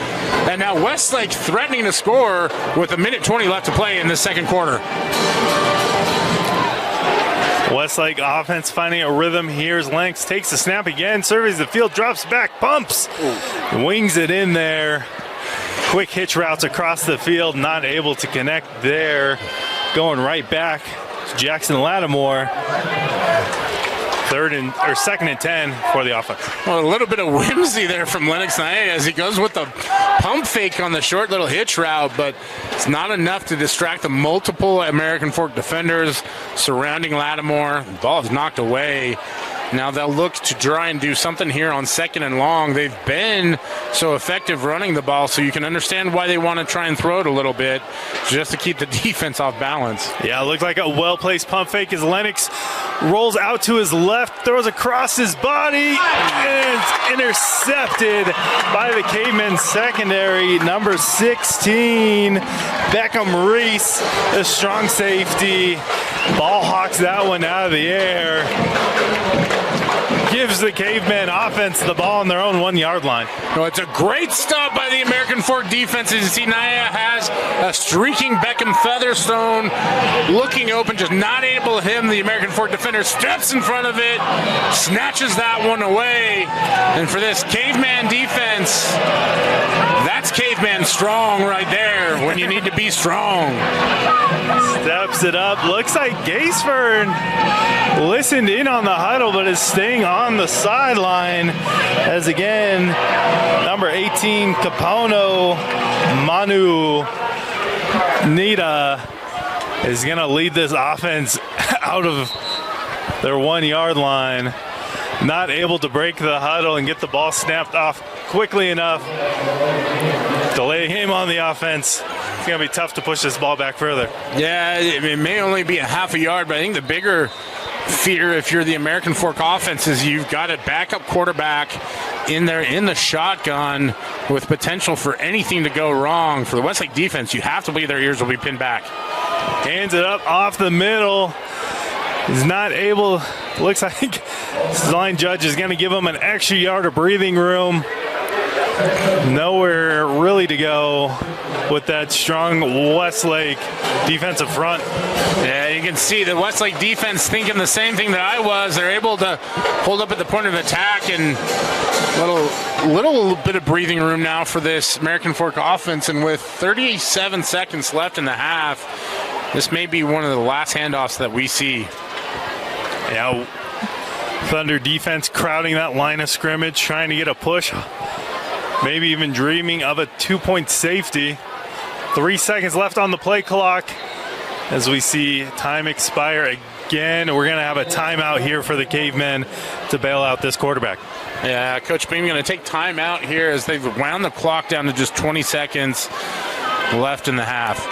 And now Westlake threatening to score with 1:20 left to play in the second quarter. Westlake offense finding a rhythm. Here's Lennox, takes the snap again, surveys the field, drops back, pumps, wings it in there. Quick hitch routes across the field, not able to connect there. Going right back to Jackson Lattimore. Second and 10 for the offense. Well, a little bit of whimsy there from Lennox Knight as he goes with the pump fake on the short little hitch route, but it's not enough to distract the multiple American Fork defenders surrounding Lattimore. The ball is knocked away. Now they'll look to try and do something here on second and long. They've been so effective running the ball, so you can understand why they want to try and throw it a little bit just to keep the defense off balance. Yeah, it looked like a well-placed pump fake as Lennox rolls out to his left, throws across his body, and it's intercepted by the Cavemen secondary. Number 16, Beckham Reese, the strong safety. Ball hawks that one out of the air. Gives the Cavemen offense the ball on their own 1-yard line. No, it's a great stop by the American Fork defense. As you see, Naya has a streaking Beckham Featherstone looking open, just not able to hit him. The American Fork defender steps in front of it, snatches that one away. And for this Caveman defense, that's Caveman strong right there when you need to be strong. Steps it up. Looks like Gaisford listened in on the huddle, but is staying on the sideline as again, number 18, Capono Manu Nita is going to lead this offense out of their 1-yard line. Not able to break the huddle and get the ball snapped off quickly enough to lay him on the offense. It's going to be tough to push this ball back further. Yeah, it may only be a half a yard, but I think the bigger fear if you're the American Fork offense is you've got a backup quarterback in there in the shotgun with potential for anything to go wrong. For the Westlake defense, you have to believe their ears will be pinned back. Hands it up off the middle. He's not able, looks like the line judge is going to give him an extra yard of breathing room. Nowhere really to go with that strong Westlake defensive front. Yeah, you can see the Westlake defense thinking the same thing that I was. They're able to hold up at the point of attack, and little bit of breathing room now for this American Fork offense. And with 37 seconds left in the half, this may be one of the last handoffs that we see. Yeah, Thunder defense crowding that line of scrimmage, trying to get a push. Maybe even dreaming of a 2-point safety. 3 seconds left on the play clock as we see time expire again. We're going to have a timeout here for the Cavemen to bail out this quarterback. Yeah, Coach Beam going to take time out here as they've wound the clock down to just 20 seconds left in the half.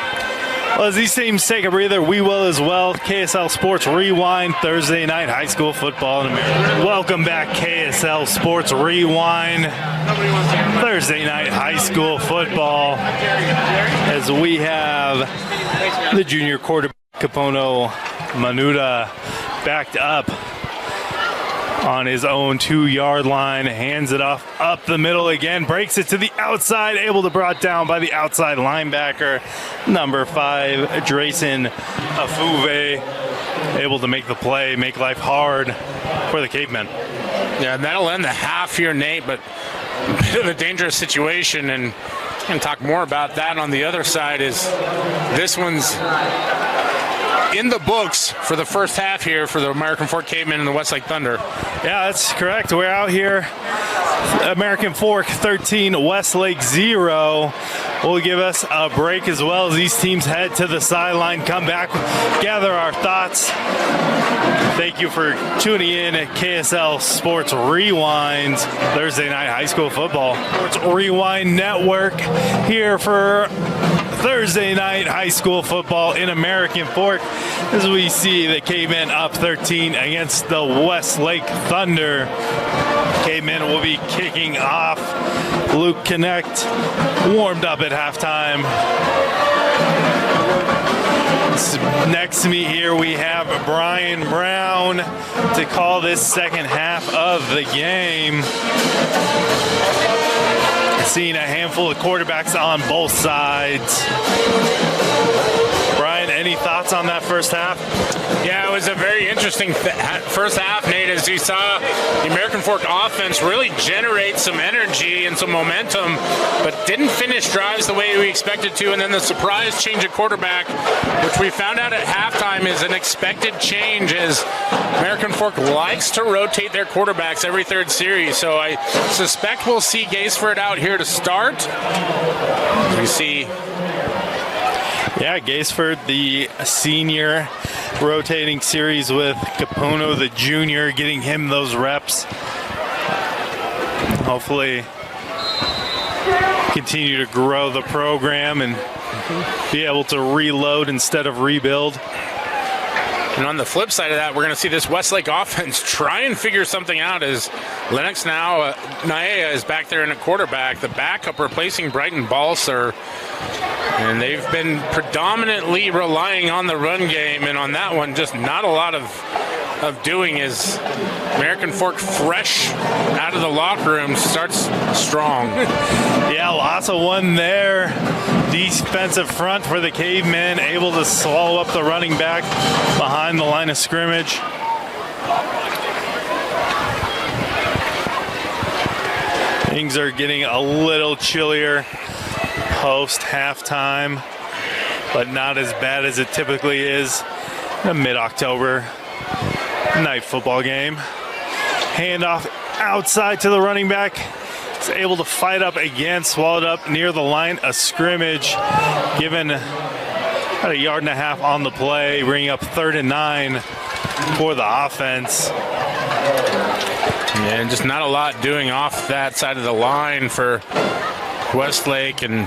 Well, as these teams take a breather, we will as well. KSL Sports Rewind, Thursday night high school football in America. Welcome back, KSL Sports Rewind, Thursday night high school football, as we have the junior quarterback Capono Manuda backed up on his own 2-yard line, hands it off up the middle again, breaks it to the outside, able to brought down by the outside linebacker, number 5, Drayson Afuve, able to make the play, make life hard for the Cavemen. Yeah, that'll end the half here, Nate, but a bit of a dangerous situation, and we're going to talk more about that on the other side. Is this one's in the books for the first half here for the American Fork Cavemen and the Westlake Thunder. Yeah, that's correct. We're out here. American Fork 13, Westlake 0. Will give us a break as well as these teams head to the sideline, come back, gather our thoughts. Thank you for tuning in at KSL Sports Rewind, Thursday night high school football. Sports Rewind Network here for Thursday night high school football in American Fork as we see the Cavemen up 13 against the Westlake Thunder. Cavemen will be kicking off. Luke Connect warmed up at halftime. Next to me here we have Brian Brown to call this second half of the game. Seeing a handful of quarterbacks on both sides. Brian, any thoughts on that first half? Yeah, it was a very interesting first half, Nate, as you saw the American Fork offense really generate some energy and some momentum, but didn't finish drives the way we expected to, and then the surprise change of quarterback, which we found out at halftime is an expected change, as American Fork likes to rotate their quarterbacks every third series, so I suspect we'll see Gaisford out here to start. We see... Yeah, Gaisford, the senior, rotating series with Capuno, the junior, getting him those reps. Hopefully continue to grow the program and be able to reload instead of rebuild. And on the flip side of that, we're going to see this Westlake offense try and figure something out as Lennox now, Naea is back there in a quarterback, the backup replacing Brighton Balser. And they've been predominantly relying on the run game, and on that one, just not a lot of doing as American Fork fresh out of the locker room starts strong. Yeah, lots of one there. Defensive front for the Cavemen, able to swallow up the running back behind the line of scrimmage. Things are getting a little chillier post halftime, but not as bad as it typically is in a mid-October night football game. Handoff outside to the running back. He's able to fight up again, swallowed up near the line of scrimmage, given about 1.5 yards on the play, bringing up 3rd and 9 for the offense. And just not a lot doing off that side of the line for Westlake, and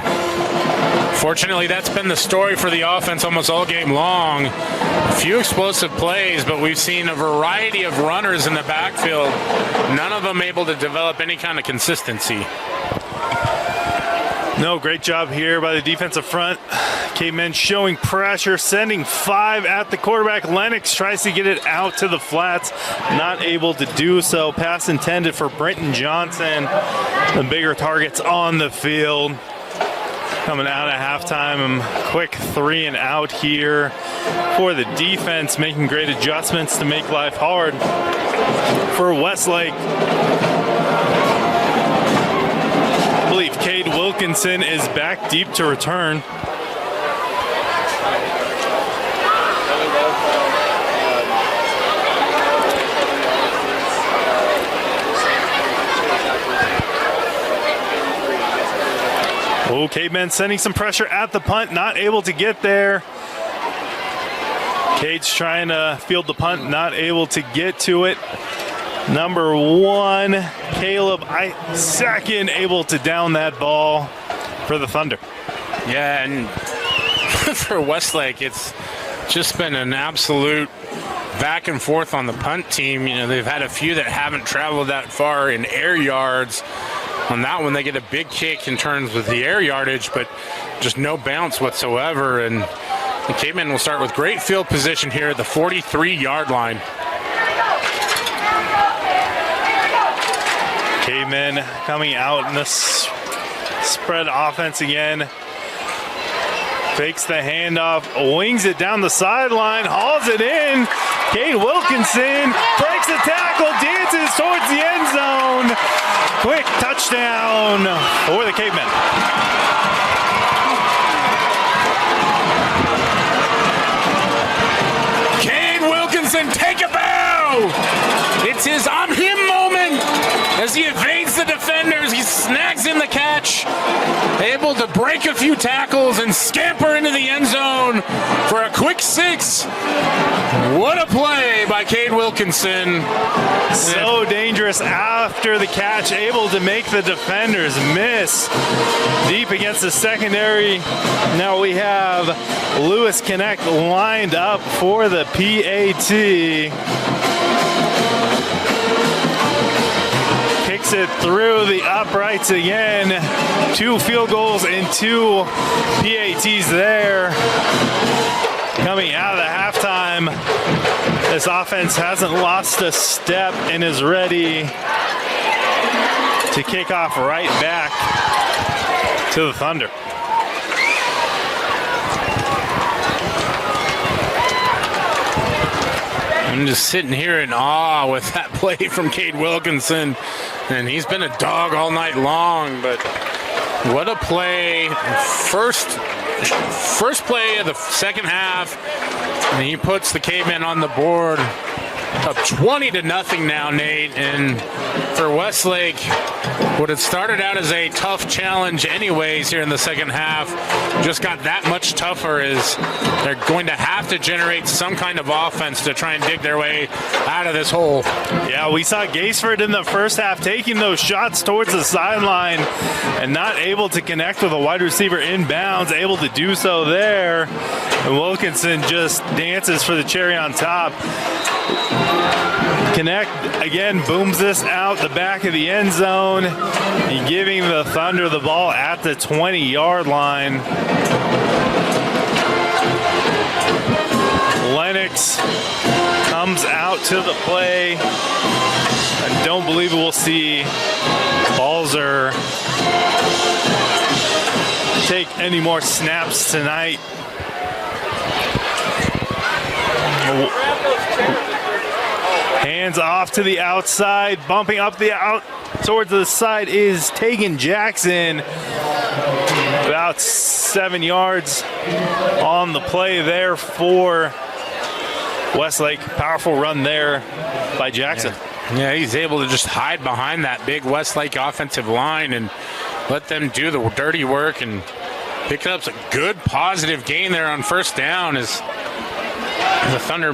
fortunately that's been the story for the offense almost all game long. A few explosive plays, but we've seen a variety of runners in the backfield, none of them able to develop any kind of consistency. No, great job here by the defensive front. Cavemen showing pressure, sending 5 at the quarterback. Lennox tries to get it out to the flats, not able to do so. Pass intended for Brenton Johnson. The bigger targets on the field. Coming out at halftime, quick 3 and out here for the defense, making great adjustments to make life hard for Westlake. I believe Cade Wilkinson is back deep to return. Oh, Cavemen sending some pressure at the punt, not able to get there. Cade's trying to field the punt, not able to get to it. Number 1, Caleb Isaacson, able to down that ball for the Thunder. Yeah, and for Westlake, it's just been an absolute back and forth on the punt team. You know, they've had a few that haven't traveled that far in air yards. On that one, they get a big kick in terms with the air yardage, but just no bounce whatsoever. And the Cavemen will start with great field position here at the 43-yard line. Cavemen coming out in this spread offense again. Fakes the handoff, wings it down the sideline, hauls it in. Cade Wilkinson breaks the tackle, dances towards the end zone. Quick touchdown for the Cavemen. able to break a few tackles and scamper into the end zone for a quick 6. What a play by Cade Wilkinson. So dangerous after the catch, able to make the defenders miss. Deep against the secondary. Now we have Lewis Connect lined up for the PAT. Kicks it through the uprights again. 2 field goals and 2 PATs there. Coming out of the halftime, this offense hasn't lost a step and is ready to kick off right back to the Thunder. I'm just sitting here in awe with that play from Cade Wilkinson, and he's been a dog all night long, but what a play. First play of the second half, and he puts the Cavemen on the board. Up 20-0 now, Nate, and for Westlake, what had started out as a tough challenge anyways here in the second half just got that much tougher as they're going to have to generate some kind of offense to try and dig their way out of this hole. Yeah, we saw Gaisford in the first half taking those shots towards the sideline and not able to connect with a wide receiver inbounds, able to do so there. And Wilkinson just dances for the cherry on top. Connect again, booms this out the back of the end zone, and giving the Thunder the ball at the 20-yard line. Lennox comes out to the play. I don't believe we'll see Balzer take any more snaps tonight. Hands off to the outside, bumping up the out towards the side is Tegan Jackson. About 7 yards on the play there for Westlake. Powerful run there by Jackson. Yeah, he's able to just hide behind that big Westlake offensive line and let them do the dirty work and pick up a good positive gain there on first down as the Thunder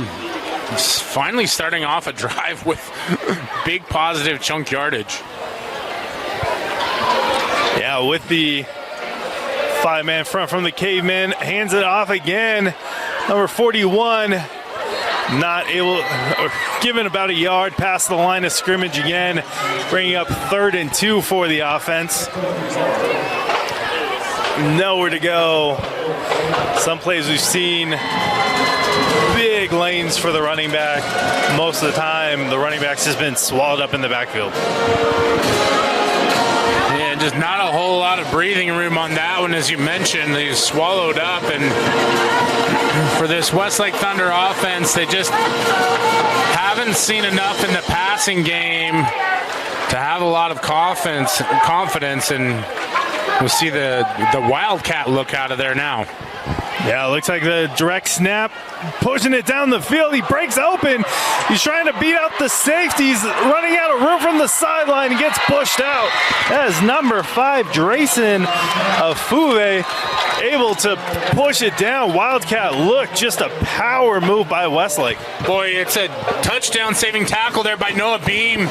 finally starting off a drive with big positive chunk yardage. Yeah, with the 5-man front from the Cavemen, hands it off again. Number 41, not able, given about a yard past the line of scrimmage again, bringing up 3rd and 2 for the offense. Nowhere to go. Some plays we've seen big lanes for the running back. Most of the time, the running back's just been swallowed up in the backfield. Yeah, just not a whole lot of breathing room on that one, as you mentioned. They swallowed up, and for this Westlake Thunder offense, they just haven't seen enough in the passing game to have a lot of confidence, and we'll see the Wildcat look out of there now. Yeah, it looks like the direct snap, pushing it down the field. He breaks open. He's trying to beat out the safeties, running out of room from the sideline and gets pushed out. That is number 5, Drayson Afuve, able to push it down. Wildcat look, just a power move by Westlake. Boy, it's a touchdown-saving tackle there by Noah Beam.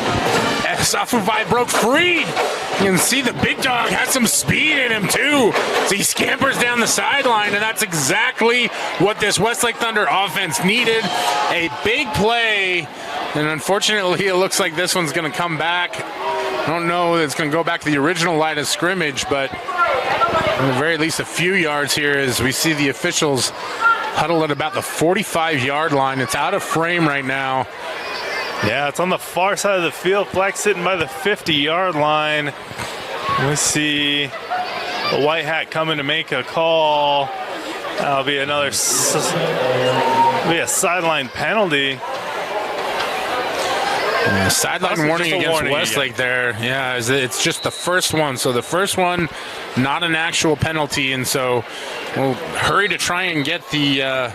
As Afuve broke free. You can see the big dog has some speed in him too. So he scampers down the sideline, and that's exactly what this Westlake Thunder offense needed. A big play, and unfortunately it looks like this one's going to come back. I don't know if it's going to go back to the original line of scrimmage, but at the very least a few yards here as we see the officials huddle at about the 45-yard line. It's out of frame right now. Yeah, it's on the far side of the field. Flag sitting by the 50-yard line. We see the white hat coming to make a call. That'll be another a sideline penalty. Sideline warning against Westlake there. Yeah, it's just the first one. So the first one, not an actual penalty, and so we'll hurry to try and get the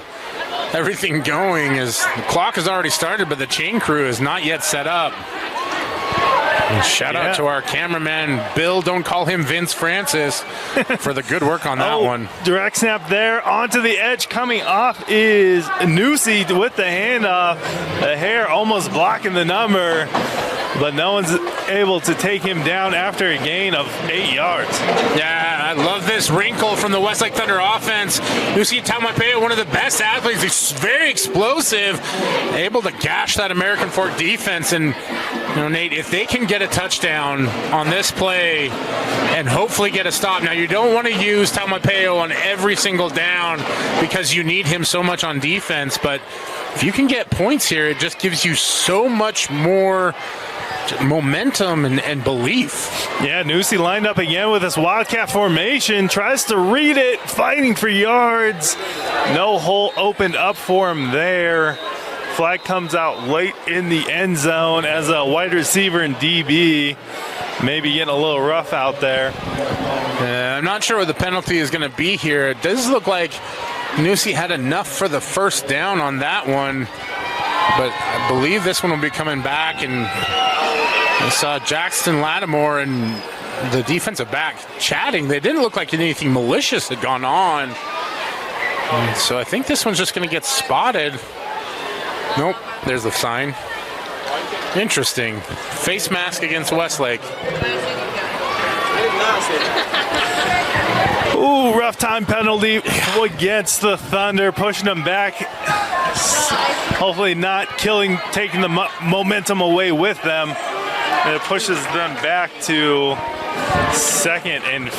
everything going as the clock has already started, but the chain crew is not yet set up. And shout out to our cameraman, Bill, don't call him Vince Francis, for the good work on that one. Direct snap there. Onto the edge. Coming off is Newsy with the handoff. The hair almost blocking the number, but no one's able to take him down after a gain of 8 yards. Yeah, I love this wrinkle from the Westlake Thunder offense. Newsy Taumapeo, one of the best athletes. He's very explosive, able to gash that American Fork defense. And Nate, if they can get a touchdown on this play and hopefully get a stop. Now, you don't want to use Taumapeo on every single down because you need him so much on defense, but if you can get points here, it just gives you so much more momentum and belief. Yeah, Newsy lined up again with his Wildcat formation, tries to read it, fighting for yards. No hole opened up for him there. Flag comes out late in the end zone as a wide receiver and DB. Maybe getting a little rough out there. I'm not sure what the penalty is going to be here. It does look like Newsy had enough for the first down on that one, but I believe this one will be coming back. And I saw Jackson Lattimore and the defensive back chatting. They didn't look like anything malicious had gone on. And so I think this one's just going to get spotted. Nope, there's the sign. Interesting. Face mask against Westlake. Ooh, rough time penalty against the Thunder, pushing them back. Hopefully not taking the momentum away with them. And it pushes them back to 2nd and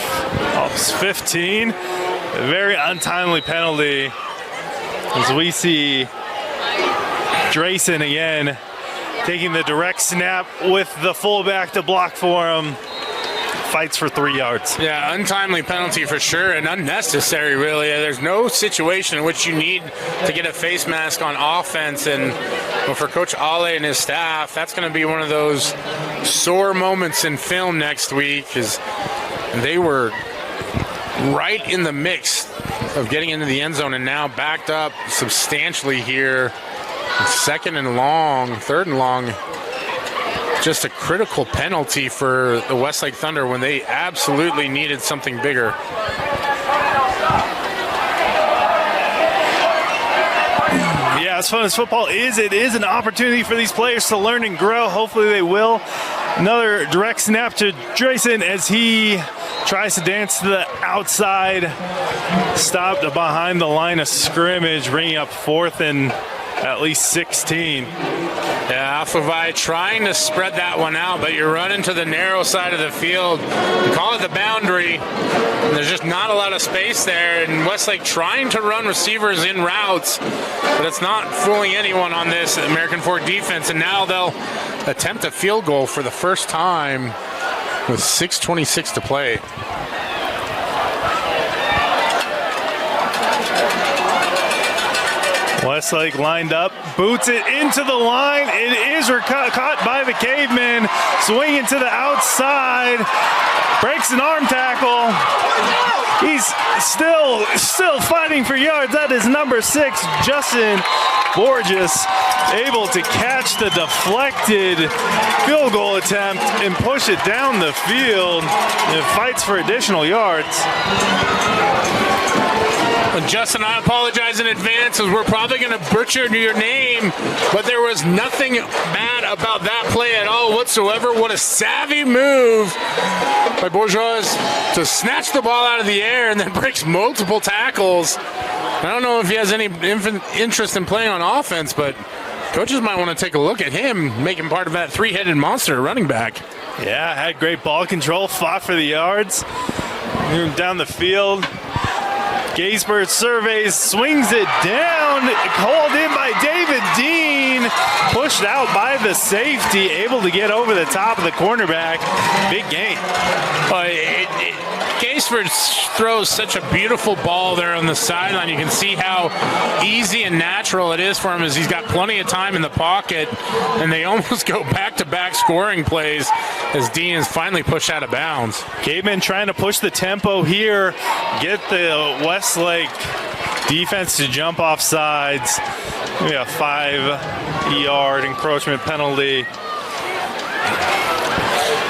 15. A very untimely penalty as we see Drayson again taking the direct snap with the fullback to block for him. Fights for 3 yards. Yeah, untimely penalty for sure, and unnecessary, really. There's no situation in which you need to get a face mask on offense, and for Coach Ale and his staff, that's going to be one of those sore moments in film next week, because they were right in the mix of getting into the end zone and now backed up substantially here. 2nd and long, 3rd and long. Just a critical penalty for the Westlake Thunder when they absolutely needed something bigger. Yeah, as fun as football is, it is an opportunity for these players to learn and grow. Hopefully they will. Another direct snap to Drayson as he tries to dance to the outside. Stopped behind the line of scrimmage, bringing up 4th and at least 16. Yeah, Alphavai trying to spread that one out, but you're running to the narrow side of the field. You call it the boundary. And there's just not a lot of space there, and Westlake trying to run receivers in routes, but it's not fooling anyone on this American Fork defense, and now they'll attempt a field goal for the first time with 6:26 to play. Westlake lined up, boots it into the line. It is caught by the Cavemen, swinging to the outside, breaks an arm tackle. He's still fighting for yards. That is number 6, Justin Borges, able to catch the deflected field goal attempt and push it down the field and fights for additional yards. Justin, I apologize in advance as we're probably going to butcher your name, but there was nothing bad about that play at all whatsoever. What a savvy move by Bourgeois to snatch the ball out of the air and then breaks multiple tackles. I don't know if he has any interest in playing on offense, but coaches might want to take a look at him, make him part of that 3-headed monster running back. Yeah, had great ball control, fought for the yards, down the field. Gaisberg surveys, swings it down, called in by David Dean, pushed out by the safety, able to get over the top of the cornerback. Big gain. Gaisberg throws such a beautiful ball there on the sideline. You can see how easy and natural it is for him as he's got plenty of time in the pocket, and they almost go back-to-back scoring plays as Dean is finally pushed out of bounds. Cavemen trying to push the tempo here, get the Westlake defense to jump off sides. Maybe a 5-yard encroachment penalty.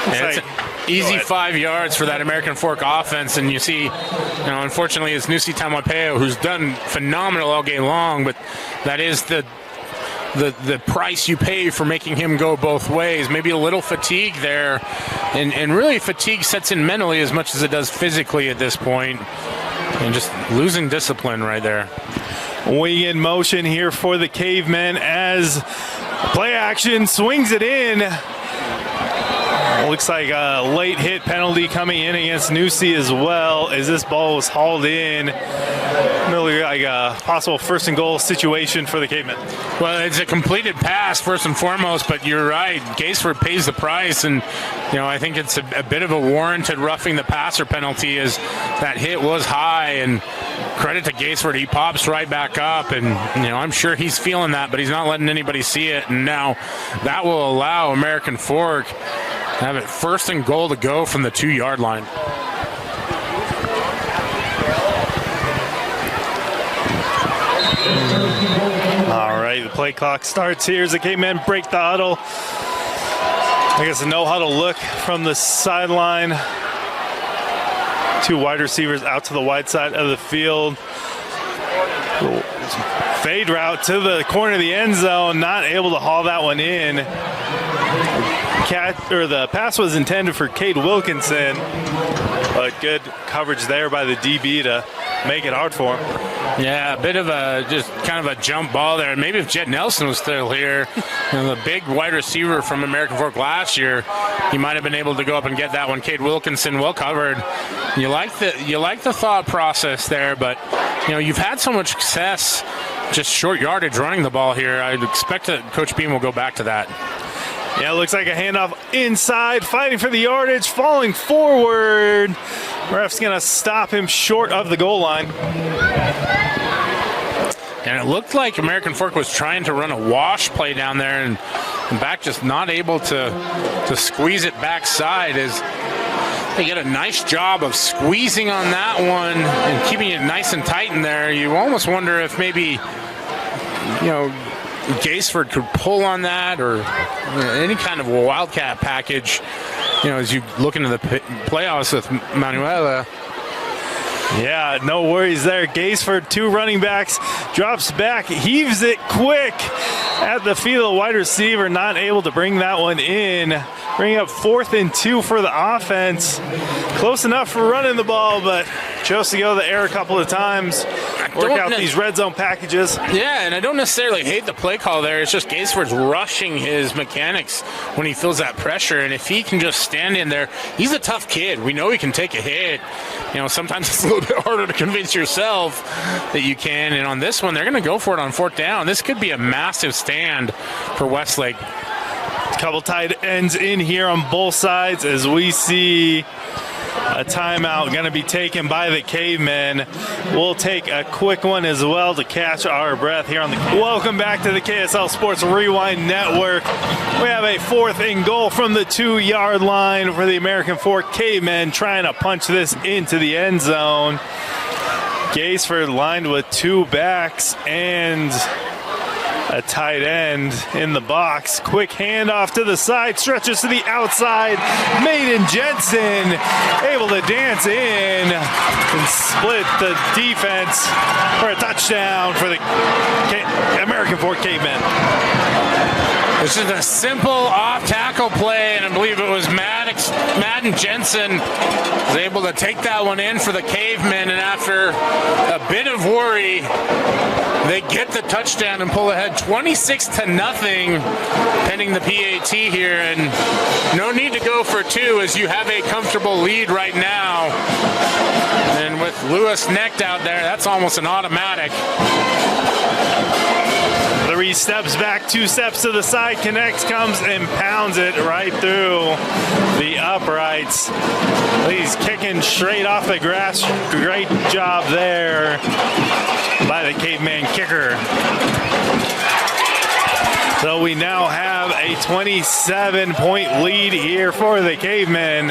It's easy 5 yards for that American Fork offense, and you see, unfortunately, it's Nusi Taumapeo, who's done phenomenal all game long, but that is the price you pay for making him go both ways. Maybe a little fatigue there, and really fatigue sets in mentally as much as it does physically at this point, and just losing discipline right there. Wing in motion here for the Cavemen as play action swings it in. Looks like a late hit penalty coming in against Nusi as well, as this ball was hauled in. Really like a possible first and goal situation for the Cavemen. Well, it's a completed pass first and foremost, but you're right. Gaisford pays the price, and I think it's a bit of a warranted roughing the passer penalty, as that hit was high. And credit to Gaisford, he pops right back up, and I'm sure he's feeling that, but he's not letting anybody see it. And now that will allow American Fork to have it first and goal to go from the 2-yard line. All right, the play clock starts here as the Cavemen break the huddle. I guess a no-huddle look from the sideline. 2 wide receivers out to the wide side of the field. Fade route to the corner of the end zone, not able to haul that one in. The pass was intended for Cade Wilkinson, but good coverage there by the DB to make it hard for him. Yeah, a bit of just kind of a jump ball there. Maybe if Jed Nelson was still here, the big wide receiver from American Fork last year, he might have been able to go up and get that one. Cade Wilkinson, well covered. You like the thought process there, but you've had so much success just short yardage running the ball here. I'd expect that Coach Beam will go back to that. Yeah, it looks like a handoff inside, fighting for the yardage, falling forward. Ref's going to stop him short of the goal line. And it looked like American Fork was trying to run a wash play down there, and back just not able to squeeze it backside, as they get a nice job of squeezing on that one and keeping it nice and tight in there. You almost wonder if maybe, Gaisford could pull on that, or any kind of a wildcat package, as you look into the playoffs with Manuela. Yeah, no worries there. Gaisford, 2 running backs, drops back, heaves it quick at the field. Wide receiver not able to bring that one in. Bring up 4th and 2 for the offense. Close enough for running the ball, but chose to go the air a couple of times. Work out these red zone packages. Yeah, and I don't necessarily hate the play call there. It's just Gaisford's rushing his mechanics when he feels that pressure, and if he can just stand in there, he's a tough kid. We know he can take a hit. Sometimes it's a little bit harder to convince yourself that you can, and on this one, they're going to go for it on 4th down. This could be a massive stand for Westlake. Couple tight ends in here on both sides as we see a timeout going to be taken by the Cavemen. We'll take a quick one as well to catch our breath here on the. Welcome back to the KSL Sports Rewind Network. We have a 4th and goal from the 2-yard line for the American Fork Cavemen, trying to punch this into the end zone. Gaisford lined with 2 backs and a tight end in the box. Quick handoff to the side, stretches to the outside. Maiden Jensen able to dance in and split the defense for a touchdown for the American Fork Cavemen. This is a simple off-tackle play, and I believe it was Madden Jensen was able to take that one in for the Cavemen, and after a bit of worry, they get the touchdown and pull ahead 26-0, pending the PAT here, and no need to go for 2 as you have a comfortable lead right now. And with Lewis necked out there, that's almost an automatic. 3 steps back, 2 steps to the side, connects, comes and pounds it right through the uprights. He's kicking straight off the grass. Great job there by the Caveman kicker. So we now have a 27-point lead here for the Cavemen.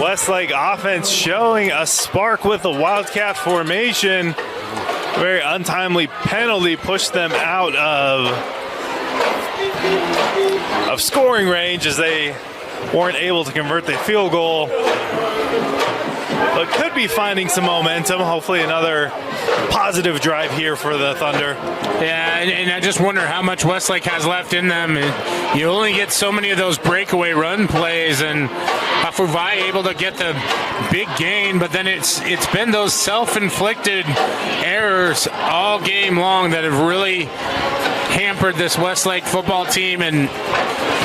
Westlake offense showing a spark with the Wildcat formation. Very untimely penalty pushed them out of scoring range as they weren't able to convert the field goal, but could be finding some momentum. Hopefully another positive drive here for the Thunder. Yeah, and I just wonder how much Westlake has left in them. You only get so many of those breakaway run plays, and Afuvai able to get the big gain, but then it's been those self-inflicted errors all game long that have really hampered this Westlake football team. And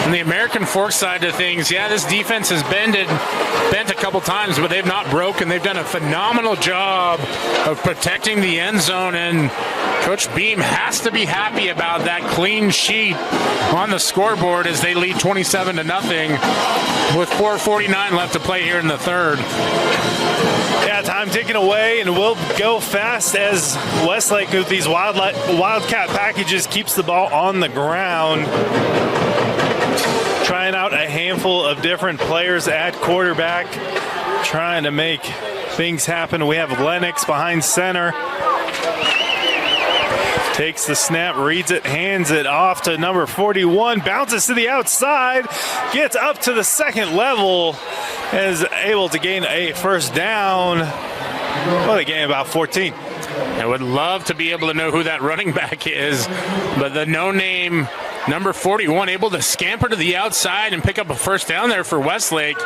on the American Fork side of things, yeah, this defense has bent a couple times, but they've not broken. They've done a phenomenal job of protecting the end zone, and Coach Beam has to be happy about that clean sheet on the scoreboard as they lead 27-0 with 4:49 left to play here in the third. Yeah, time ticking away, and we'll go fast as Westlake with these Wildcat packages keeps the ball on the ground. Trying out a handful of different players at quarterback, trying to make things happen. We have Lennox behind center. Takes the snap, reads it, hands it off to number 41, bounces to the outside, gets up to the second level, and is able to gain a first down. Well, they gain about 14. I would love to be able to know who that running back is, but the no-name number 41 able to scamper to the outside and pick up a first down there for Westlake,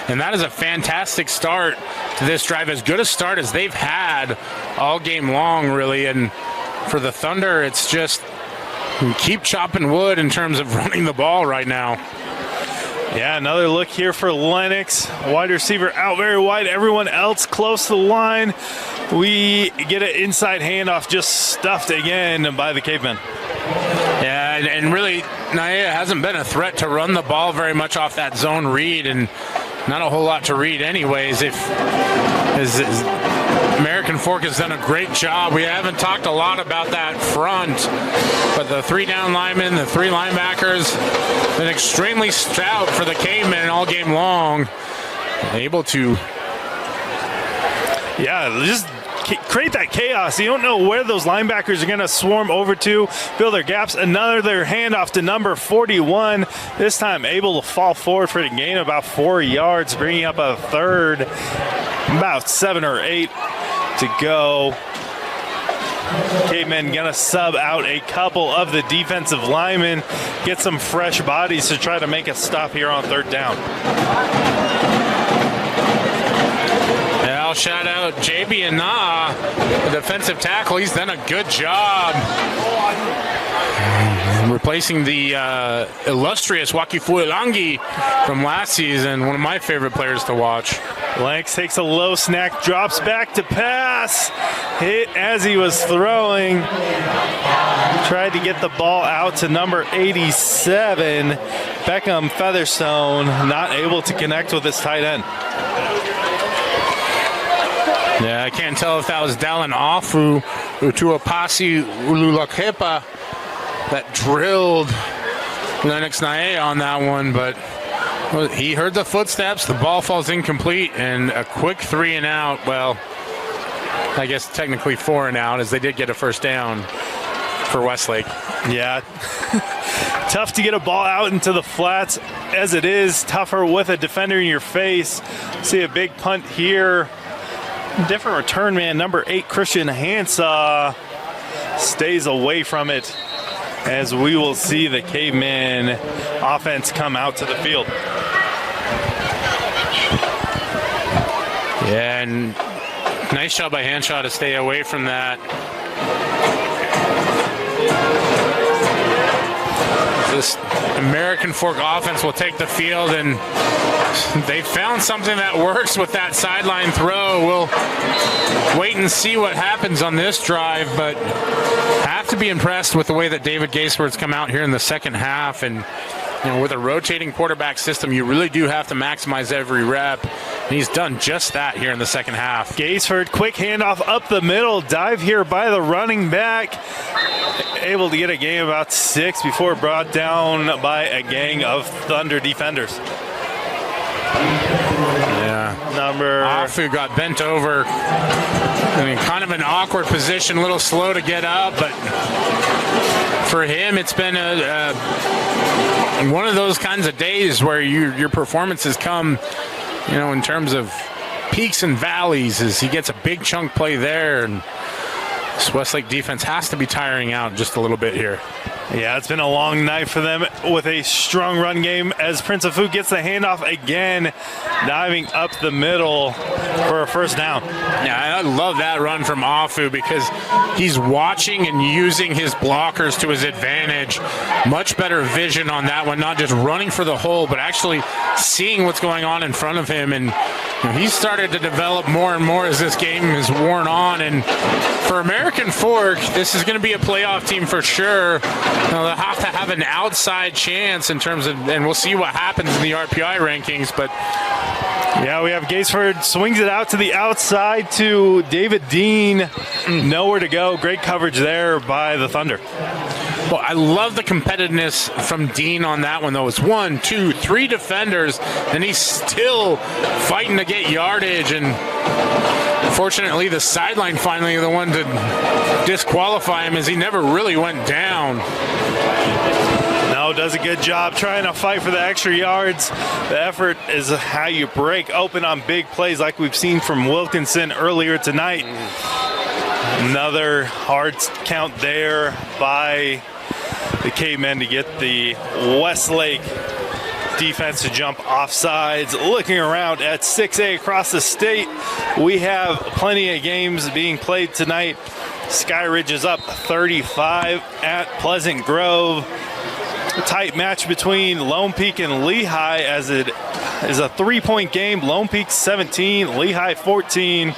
and that is a fantastic start to this drive, as good a start as they've had all game long, really. And for the Thunder, it's just keep chopping wood in terms of running the ball right now. Yeah, another look here for Lennox. Wide receiver out very wide. Everyone else close to the line. We get an inside handoff just stuffed again by the Cavemen. Yeah, and really, Naya hasn't been a threat to run the ball very much off that zone read, and not a whole lot to read anyways. American Fork has done a great job. We haven't talked a lot about that front, but the 3 down linemen, the 3 linebackers, been extremely stout for the Cavemen all game long. Able to, yeah, just create that chaos. You don't know where those linebackers are going to swarm over to, fill their gaps. Another handoff to number 41. This time able to fall forward for the gain of about 4 yards, bringing up a third, about 7 or 8 to go. Cavemen going to sub out a couple of the defensive linemen, get some fresh bodies to try to make a stop here on third down. I'll shout out JB and Na, the defensive tackle. He's done a good job replacing the illustrious Wakifuelangi from last season, one of my favorite players to watch. Lennox takes a low snack, drops back to pass, hit as he was throwing. Tried to get the ball out to number 87, Beckham Featherstone, not able to connect with his tight end. Yeah, I can't tell if that was Dallin Afu Utuapasi Ululakepa that drilled Lennox Nae on that one, but he heard the footsteps, the ball falls incomplete, and a quick 3 and out. Well, I guess technically 4 and out, as they did get a first down for Westlake. Yeah, tough to get a ball out into the flats as it is, tougher with a defender in your face. See a big punt here. Different return man, number 8, Christian Hansaw, stays away from it, as we will see the Cavemen offense come out to the field. Yeah, and nice job by Hanshaw to stay away from that. This American Fork offense will take the field, and they found something that works with that sideline throw. We'll wait and see what happens on this drive, but have to be impressed with the way that David Gaisford's come out here in the second half. And with a rotating quarterback system, you really do have to maximize every rep. And he's done just that here in the second half. Gaisford, quick handoff up the middle, dive here by the running back. Able to get a gain of about 6 before brought down by a gang of Thunder defenders. Yeah, Afu got bent over. I mean, kind of an awkward position, a little slow to get up, but for him, it's been one of those kinds of days where your performances come, in terms of peaks and valleys, as he gets a big chunk play there, and this Westlake defense has to be tiring out just a little bit here. Yeah, it's been a long night for them with a strong run game as Prince of Fu gets the handoff again, diving up the middle for a first down. Yeah, I love that run from Afu because he's watching and using his blockers to his advantage. Much better vision on that one, not just running for the hole, but actually seeing what's going on in front of him. And he's started to develop more and more as this game has worn on. And for American Fork, this is going to be a playoff team for sure. They'll have to have an outside chance in terms of, and we'll see what happens in the RPI rankings, but yeah, we have Gaisford swings it out to the outside to David Dean. Nowhere to go. Great coverage there by the Thunder. Well, I love the competitiveness from Dean on that one, though. It's 1, 2, 3 defenders, and he's still fighting to get yardage. And fortunately, the sideline finally the one to disqualify him, as he never really went down. No, does a good job trying to fight for the extra yards. The effort is how you break open on big plays like we've seen from Wilkinson earlier tonight. Another hard count there by the Cavemen to get the Westlake defense to jump offsides. Looking around at 6A across the state, we have plenty of games being played tonight. Sky Ridge is up 35 at Pleasant Grove. A tight match between Lone Peak and Lehigh, as it is a 3-point game. Lone Peak 17, Lehigh 14.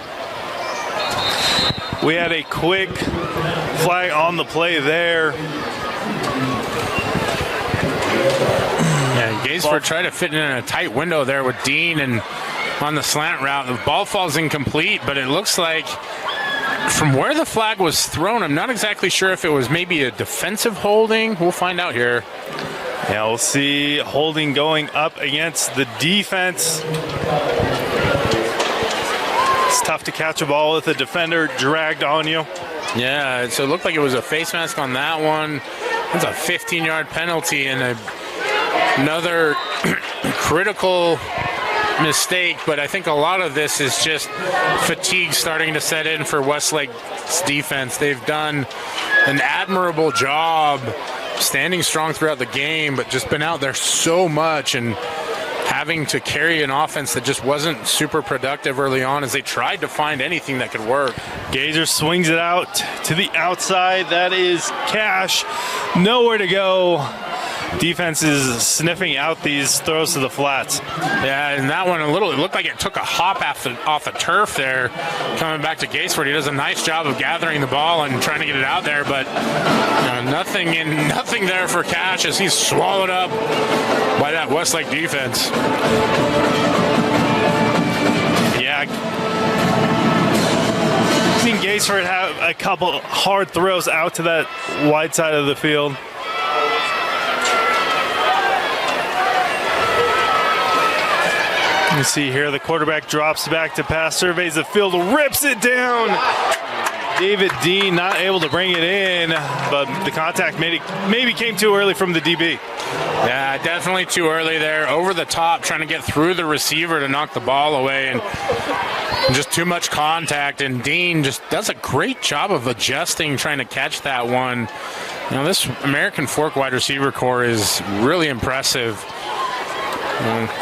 We had a quick flag on the play there. Yeah, Gaisford tried to fit in a tight window there with Dean, and on the slant route, the ball falls incomplete, but it looks like from where the flag was thrown, I'm not exactly sure if it was maybe a defensive holding. We'll find out here. Yeah, we'll see holding going up against the defense. It's tough to catch a ball with a defender dragged on you. Yeah, so it looked like it was a face mask on that one. That's a 15-yard penalty and another critical mistake, but I think a lot of this is just fatigue starting to set in for Westlake's defense. They've done an admirable job standing strong throughout the game, but just been out there so much and having to carry an offense that just wasn't super productive early on as they tried to find anything that could work. Gazer swings it out to the outside. That is Cash. Nowhere to go. Defense is sniffing out these throws to the flats. Yeah, and that one it looked like it took a hop off the turf there. Coming back to Gaisford, he does a nice job of gathering the ball and trying to get it out there, but nothing there for Cash as he's swallowed up by that Westlake defense. Yeah. I've seen Gaisford have a couple hard throws out to that wide side of the field. You see here the quarterback drops back to pass, surveys the field, rips it down. David Dean not able to bring it in, but the contact maybe came too early from the DB. Yeah, definitely too early there. Over the top, trying to get through the receiver to knock the ball away, and just too much contact. And Dean just does a great job of adjusting, trying to catch that one. This American Fork wide receiver core is really impressive.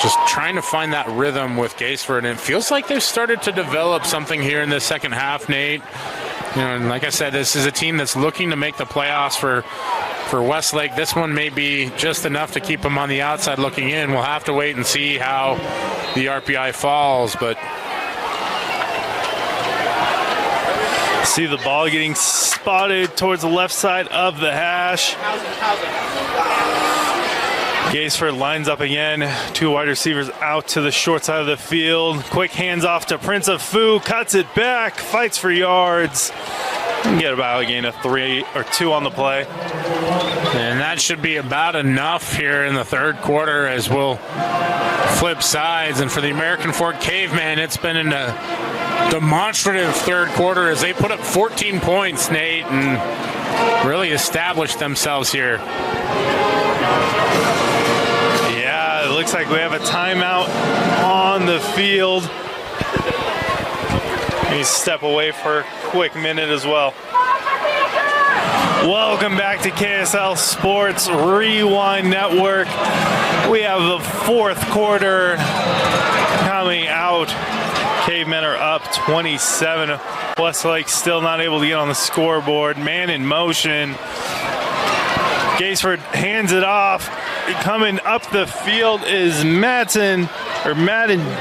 Just trying to find that rhythm with Gaisford, and it feels like they've started to develop something here in the second half, Nate. And like I said, this is a team that's looking to make the playoffs for Westlake. This one may be just enough to keep them on the outside looking in. We'll have to wait and see how the RPI falls, but see the ball getting spotted towards the left side of the hash. Gaisford lines up again. Two wide receivers out to the short side of the field. Quick hands off to Prince of Fu. Cuts it back. Fights for yards. Get about a gain of 3 or 2 on the play. And that should be about enough here in the third quarter as we'll flip sides. And for the American Fork Cavemen, it's been a demonstrative third quarter as they put up 14 points, Nate, and really established themselves here. Yeah, it looks like we have a timeout on the field. Let me step away for a quick minute as well. Welcome back to KSL Sports Rewind Network. We have the fourth quarter coming out. Cavemen are up 27. Westlake still not able to get on the scoreboard. Man in motion. Gaisford hands it off. Coming up the field is Madden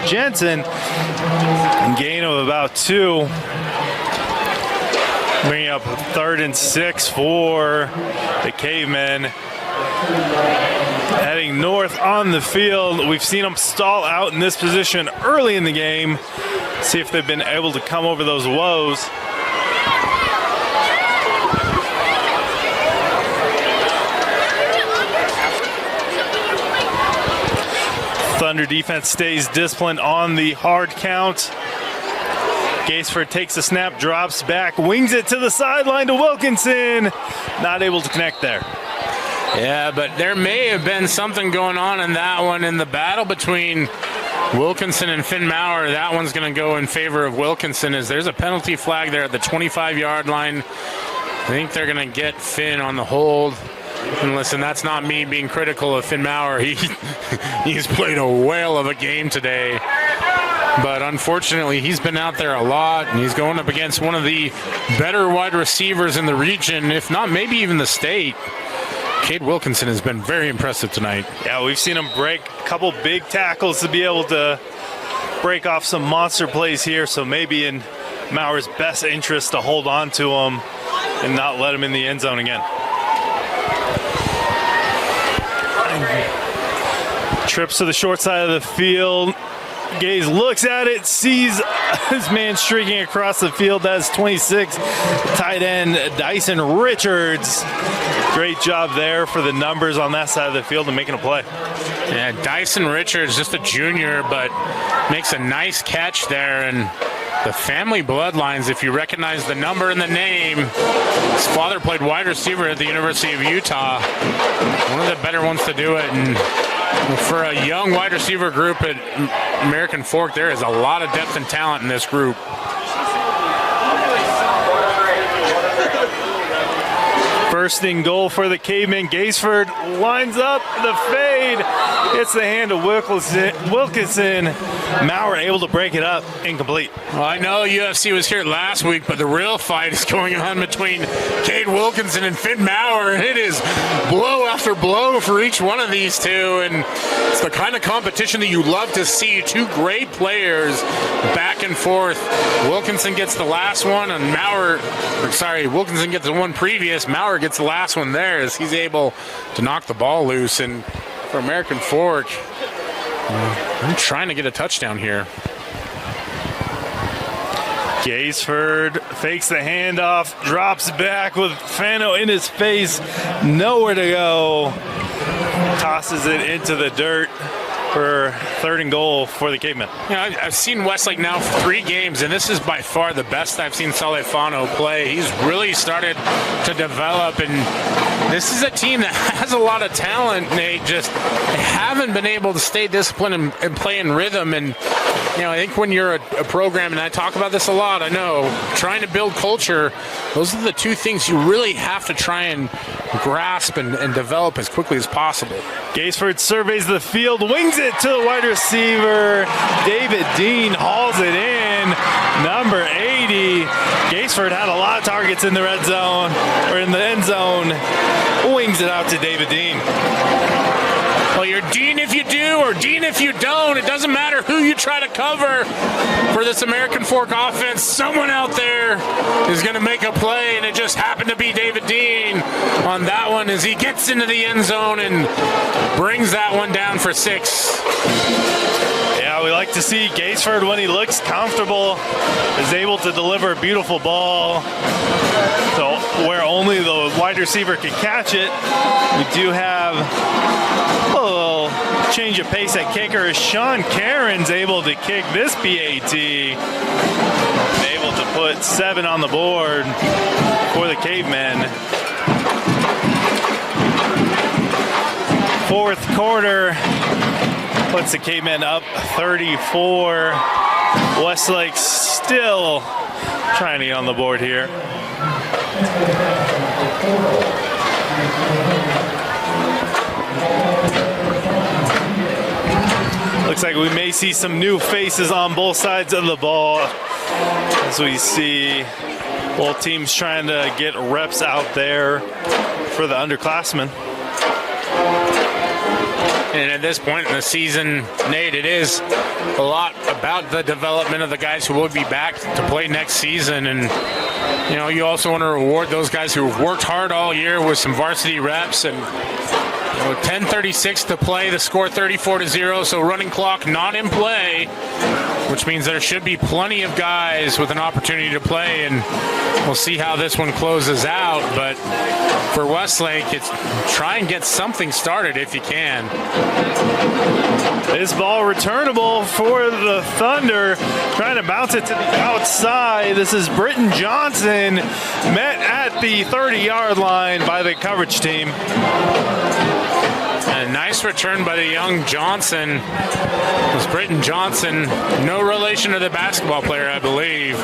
Jensen. And gain of about 2. Bringing up 3rd and 6 for the Cavemen. Heading north on the field. We've seen them stall out in this position early in the game. See if they've been able to come over those woes. Thunder defense stays disciplined on the hard count. Gaisford takes the snap, drops back, wings it to the sideline to Wilkinson. Not able to connect there. Yeah, but there may have been something going on in that one. In the battle between Wilkinson and Finn Maurer, that one's going to go in favor of Wilkinson as there's a penalty flag there at the 25-yard line. I think they're going to get Finn on the hold. And listen, that's not me being critical of Finn Maurer. He's played a whale of a game today. But unfortunately, he's been out there a lot, and he's going up against one of the better wide receivers in the region, if not maybe even the state. Cade Wilkinson has been very impressive tonight. Yeah, we've seen him break a couple big tackles to be able to break off some monster plays here, so maybe in Maurer's best interest to hold on to him and not let him in the end zone again. Trips to the short side of the field. Gaze looks at it, sees his man streaking across the field. That's 26, tight end Dyson Richards. Great job there for the numbers on that side of the field and making a play. Yeah, Dyson Richards, just a junior, but makes a nice catch there. And the family bloodlines, if you recognize the number and the name, his father played wide receiver at the University of Utah. One of the better ones to do it. And for a young wide receiver group at American Fork, there is a lot of depth and talent in this group. First and goal for the Cavemen. Gaisford lines up the fade. Hits the hand of Wilkinson. Maurer able to break it up. Incomplete. Well, I know UFC was here last week, but the real fight is going on between Cade Wilkinson and Finn Maurer. It is blow after blow for each one of these two, and it's the kind of competition that you love to see. Two great players back and forth. Wilkinson gets the last one, and Wilkinson gets the one previous. Maurer gets the last one there as he's able to knock the ball loose. And for American Fork, I'm trying to get a touchdown here. Gaisford fakes the handoff, drops back with Fano in his face. Nowhere to go. Tosses it into the dirt for 3rd and goal for the Cavemen. You know, I've seen Westlake now for 3 games, and this is by far the best I've seen Saleh Fano play. He's really started to develop, and this is a team that has a lot of talent. They just haven't been able to stay disciplined and play in rhythm. And you know, I think when you're a program, and I talk about this a lot, I know, trying to build culture, those are the 2 things you really have to try and grasp and develop as quickly as possible. Gaisford surveys the field, wings it to the wide receiver. David Dean hauls it in. Number 80. Gaisford had a lot of targets in the red zone, or in the end zone. Wings it out to David Dean. Well, you're Dean if you do or Dean if you don't. It doesn't matter who you try to cover for this American Fork offense. Someone out there is going to make a play, and it just happened to be David Dean on that one as he gets into the end zone and brings that one down for 6. Yeah, we like to see Gaisford, when he looks comfortable, is able to deliver a beautiful ball to where only the wide wide receiver can catch it. We do have a little change of pace at kicker. Sean Caron's able to kick this PAT. Able to put 7 on the board for the Cavemen. Fourth quarter puts the Cavemen up 34. Westlake still trying to get on the board here. Looks like we may see some new faces on both sides of the ball as we see both teams trying to get reps out there for the underclassmen. And at this point in the season, Nate, it is a lot about the development of the guys who will be back to play next season. And, you know, you also want to reward those guys who have worked hard all year with some varsity reps. And, you know, 10:36 to play, the score 34-0, so running clock not in play, which means there should be plenty of guys with an opportunity to play. And we'll see how this one closes out. But for Westlake, it's try and get something started if you can. This ball returnable for the Thunder, trying to bounce it to the outside. This is Britton Johnson, met at the 30-yard line by the coverage team. And a nice return by the young Johnson. It was Britton Johnson, no relation to the basketball player, I believe.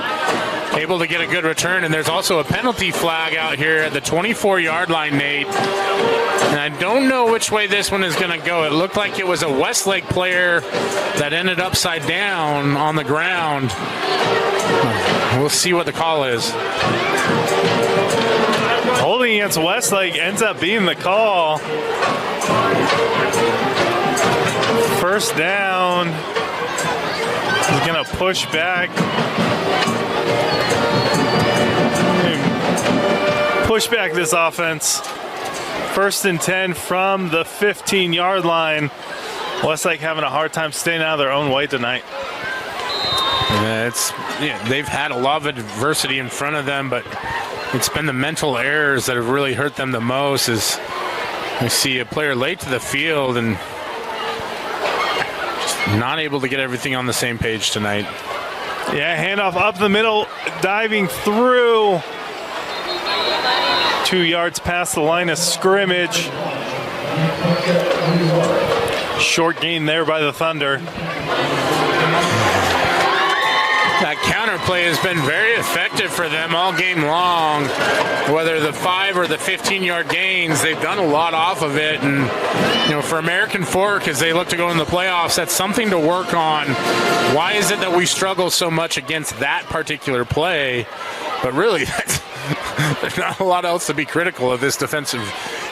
Able to get a good return, and there's also a penalty flag out here at the 24-yard line, Nate. And I don't know which way this one is going to go. It looked like it was a Westlake player that ended upside down on the ground. We'll see what the call is. Holding against Westlake ends up being the call. First down. He's going to push back. Push back this offense. 1st and 10 from the 15-yard line. Westlake having a hard time staying out of their own way tonight. They've had a lot of adversity in front of them, but it's been the mental errors that have really hurt them the most. As we see a player late to the field and just not able to get everything on the same page tonight. Yeah, handoff up the middle, diving through. 2 yards past the line of scrimmage. Short gain there by the Thunder. That counterplay has been very effective for them all game long. Whether the 5 or the 15-yard gains, they've done a lot off of it. And, you know, for American Fork, as they look to go in the playoffs, that's something to work on. Why is it that we struggle so much against that particular play? But really, there's not a lot else to be critical of this defensive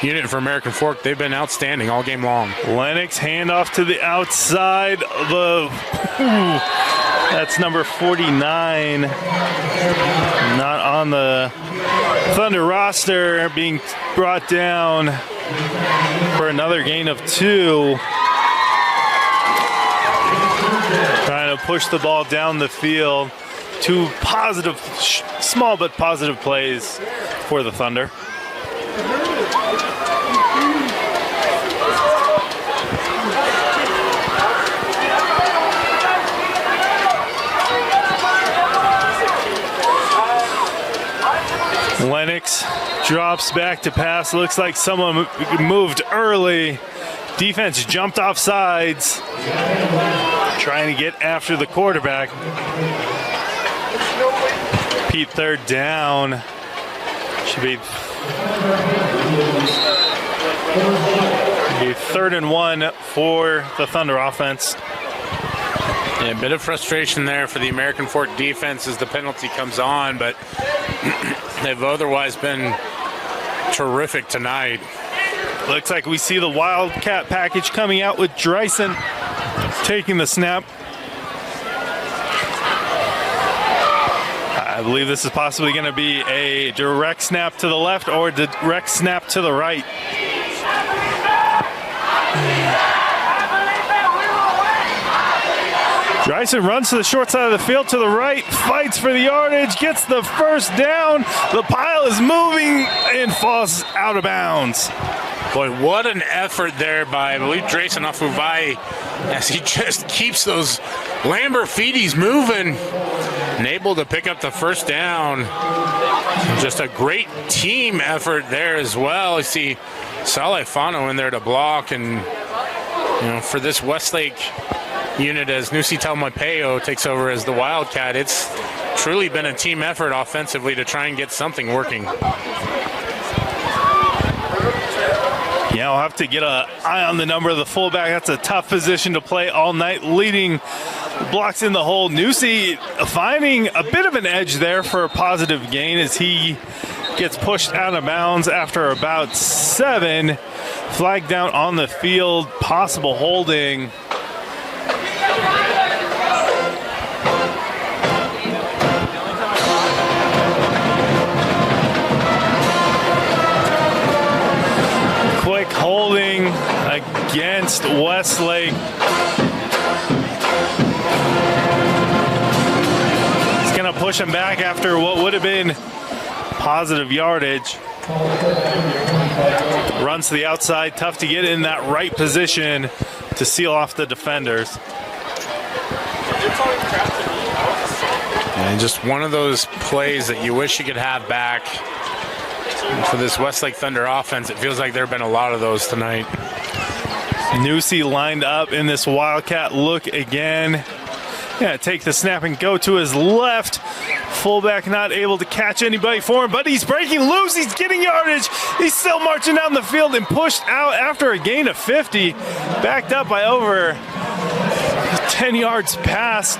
unit for American Fork. They've been outstanding all game long. Lennox handoff to the outside. That's number 49. Not on the Thunder roster, being brought down for another gain of 2. Trying to push the ball down the field. 2 positive, small but positive plays for the Thunder. Lennox drops back to pass. Looks like someone moved early. Defense jumped off sides, trying to get after the quarterback. Pete, 3rd down. Should be 3rd and 1 for the Thunder offense. Yeah, a bit of frustration there for the American Fork defense as the penalty comes on, but they've otherwise been terrific tonight. Looks like we see the Wildcat package coming out with Dreisen taking the snap. I believe this is possibly going to be a direct snap to the left or direct snap to the right. Dreisen runs to the short side of the field to the right, fights for the yardage, gets the first down. The pile is moving and falls out of bounds. Boy, what an effort there by, I believe, Dreisen Afuvai, as he just keeps those Lamborghinis moving and able to pick up the first down. Just a great team effort there as well. You see Saleh Fano in there to block, and for this Westlake unit, as Nusi Talmapeo takes over as the Wildcat, it's truly been a team effort offensively to try and get something working. Yeah, I'll have to get an eye on the number of the fullback. That's a tough position to play all night, leading blocks in the hole. Nusi finding a bit of an edge there for a positive gain as he gets pushed out of bounds after about 7. Flag down on the field, possible holding. Quick holding against Westlake. He's going to push him back after what would have been positive yardage. Runs to the outside, tough to get in that right position to seal off the defenders. And just one of those plays that you wish you could have back for this Westlake Thunder offense. It feels like there have been a lot of those tonight. Nusi lined up in this Wildcat look again. Yeah, take the snap and go to his left. Fullback not able to catch anybody for him, but he's breaking loose. He's getting yardage. He's still marching down the field and pushed out after a gain of 50. Backed up by over 10 yards past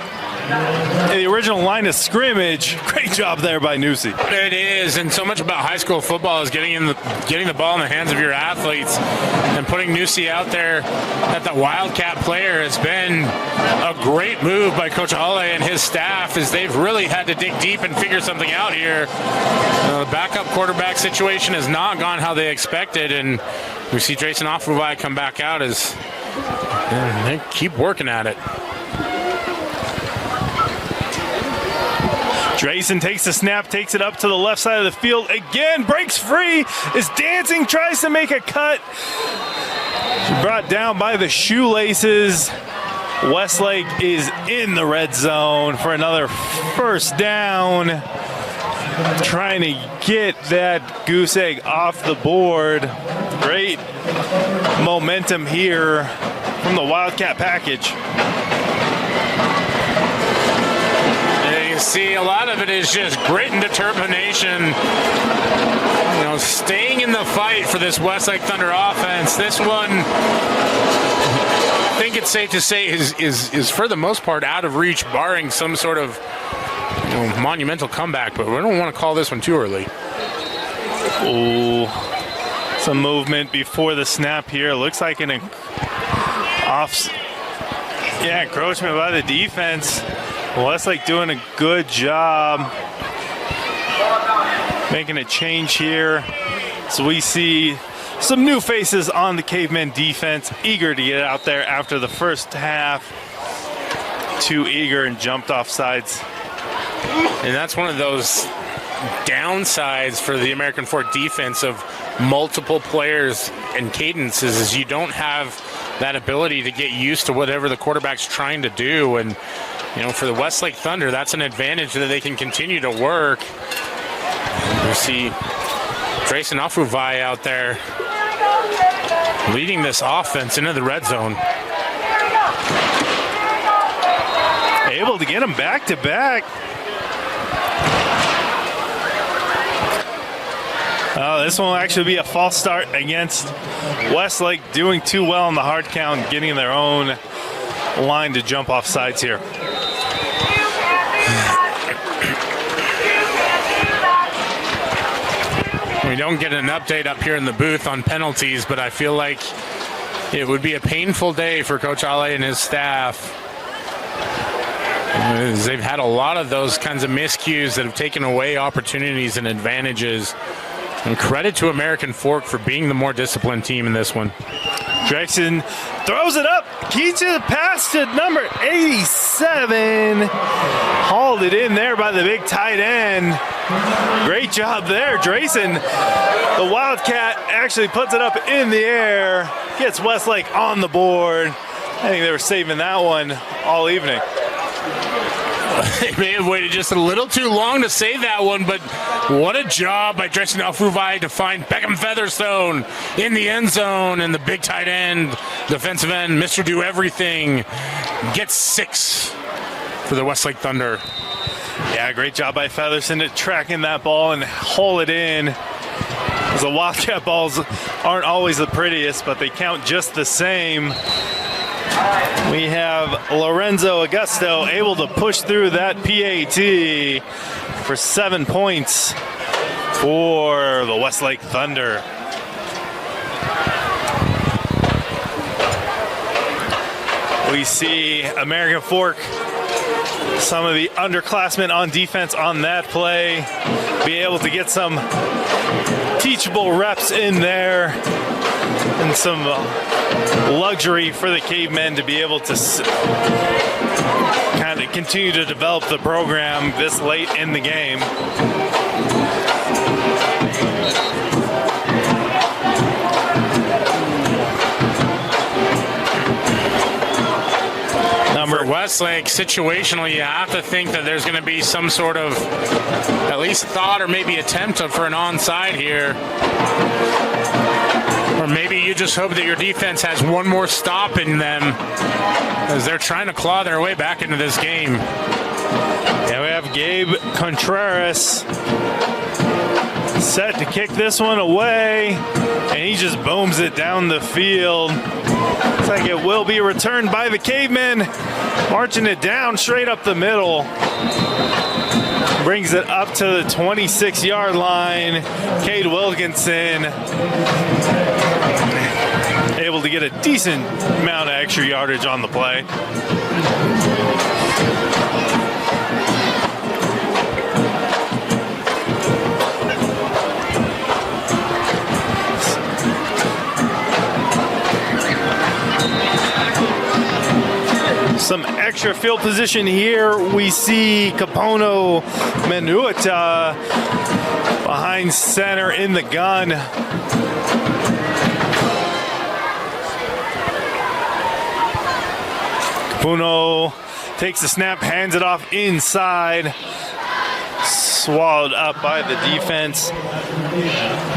the original line of scrimmage. Great job there by Nusi. It is, and so much about high school football is getting the ball in the hands of your athletes, and putting Nusi out there at the Wildcat player has been a great move by Coach Ale and his staff, as they've really had to dig deep and figure something out here. The backup quarterback situation has not gone how they expected, and we see Dreisen Afuvai come back out as they keep working at it. Dreisen takes the snap, takes it up to the left side of the field again, breaks free, is dancing, tries to make a cut. Brought down by the shoelaces. Westlake is in the red zone for another first down. Trying to get that goose egg off the board. Great momentum here from the Wildcat package. See, a lot of it is just grit and determination, staying in the fight for this Westlake Thunder offense. This one, I think it's safe to say, is for the most part out of reach, barring some sort of monumental comeback, but we don't want to call this one too early. Ooh, some movement before the snap here. Looks like an encroachment by the defense. Westlake doing a good job making a change here. So we see some new faces on the Cavemen defense, eager to get out there after the first half. Too eager and jumped off sides. And that's one of those downsides for the American Fork defense of multiple players and cadences, is you don't have that ability to get used to whatever the quarterback's trying to do. And for the Westlake Thunder, that's an advantage that they can continue to work. We see Dreisen Afuvai out there leading this offense into the red zone. Able to get him back to back. This one will actually be a false start against Westlake, doing too well on the hard count, getting their own line to jump off sides here. We don't get an update up here in the booth on penalties, but I feel like it would be a painful day for Coach Ale and his staff. They've had a lot of those kinds of miscues that have taken away opportunities and advantages. And credit to American Fork for being the more disciplined team in this one. Drexen throws it up. Key to the pass to number 87. Hauled it in there by the big tight end. Great job there, Drayson. The Wildcat actually puts it up in the air. Gets Westlake on the board. I think they were saving that one all evening. They may have waited just a little too long to save that one, but what a job by Drexen Alfuvai to find Beckham Featherstone in the end zone, and the big tight end, defensive end, Mr. Do Everything, gets 6 for the Westlake Thunder. Yeah, great job by Featherstone at tracking that ball and haul it in. Because the Wildcat balls aren't always the prettiest, but they count just the same. We have Lorenzo Augusto able to push through that PAT for 7 points for the Westlake Thunder. We see American Fork, some of the underclassmen on defense on that play, be able to get some teachable reps in there and some luxury for the Cavemen to be able to kind of continue to develop the program this late in the game. For Westlake, situationally, you have to think that there's going to be some sort of at least thought or maybe attempt for an onside here. Or maybe you just hope that your defense has one more stop in them as they're trying to claw their way back into this game. Yeah, we have Gabe Contreras set to kick this one away, and he just booms it down the field. Looks like it will be returned by the Cavemen, marching it down straight up the middle. Brings it up to the 26-yard line. Cade Wilkinson able to get a decent amount of extra yardage on the play. Some extra field position here. We see Kapono Menueta behind center in the gun. Kapono takes the snap, hands it off inside. Swallowed up by the defense.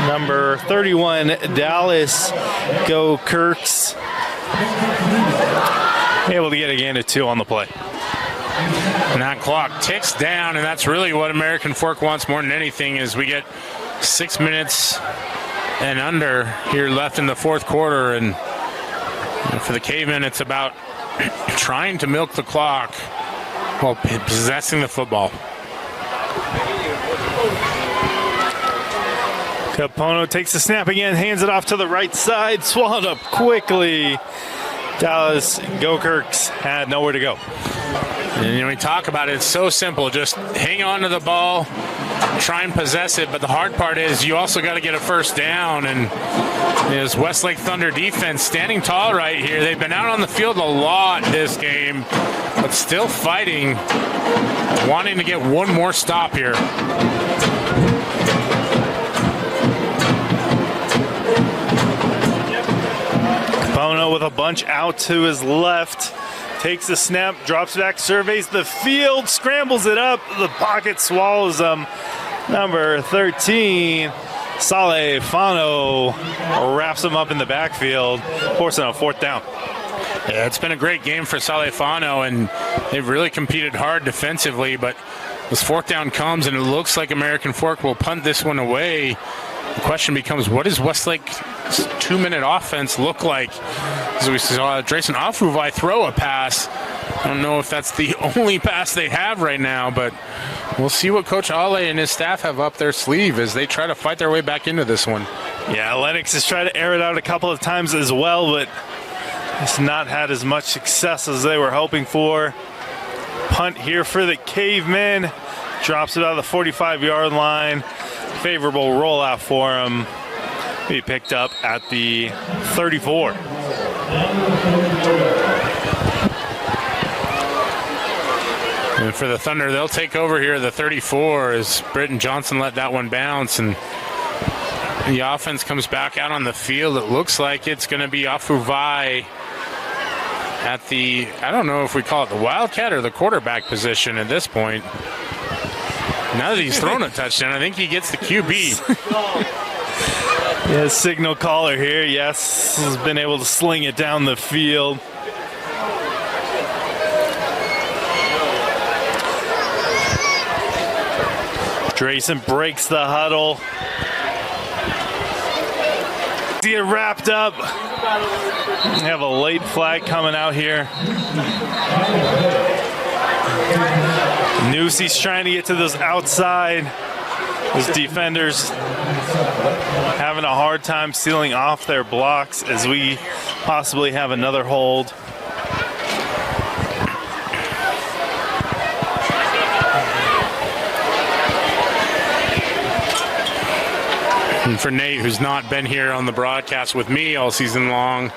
Number 31, Dallas Go Kirks. Able to get a gain of 2 on the play. And that clock ticks down, and that's really what American Fork wants more than anything, is we get 6 minutes and under here left in the fourth quarter. And for the Cavemen, it's about trying to milk the clock while possessing the football. Kapono takes the snap again, hands it off to the right side, swallowed up quickly. Dallas Gokirks had nowhere to go. And we talk about it, it's so simple. Just hang on to the ball, try and possess it. But the hard part is you also got to get a first down. And this Westlake Thunder defense standing tall right here. They've been out on the field a lot this game, but still fighting, wanting to get one more stop here. Kapono with a bunch out to his left. Takes the snap, drops back, surveys the field, scrambles it up. The pocket swallows him. Number 13, Saleh Fano wraps him up in the backfield, forcing a fourth down. Yeah, it's been a great game for Saleh Fano, and they've really competed hard defensively, but this fourth down comes, and it looks like American Fork will punt this one away. The question becomes, what does Westlake's 2-minute offense look like? As we saw Drayson Afuvai throw a pass. I don't know if that's the only pass they have right now, but we'll see what Coach Ale and his staff have up their sleeve as they try to fight their way back into this one. Yeah, Lennox has tried to air it out a couple of times as well, but has not had as much success as they were hoping for. Punt here for the Cavemen. Drops it out of the 45-yard line. Favorable rollout for him. He picked up at the 34. And for the Thunder, they'll take over here at the 34 as Britton Johnson let that one bounce. And the offense comes back out on the field. It looks like it's going to be Afuvai at the, I don't know if we call it the Wildcat or the quarterback position at this point. Now that he's thrown a touchdown, I think he gets the QB. Yeah, signal caller here. Yes, has been able to sling it down the field. Drayson breaks the huddle. See it wrapped up. We have a late flag coming out here. Newsy's trying to get to those outside. Those defenders having a hard time sealing off their blocks as we possibly have another hold. And for Nate, who's not been here on the broadcast with me all season long,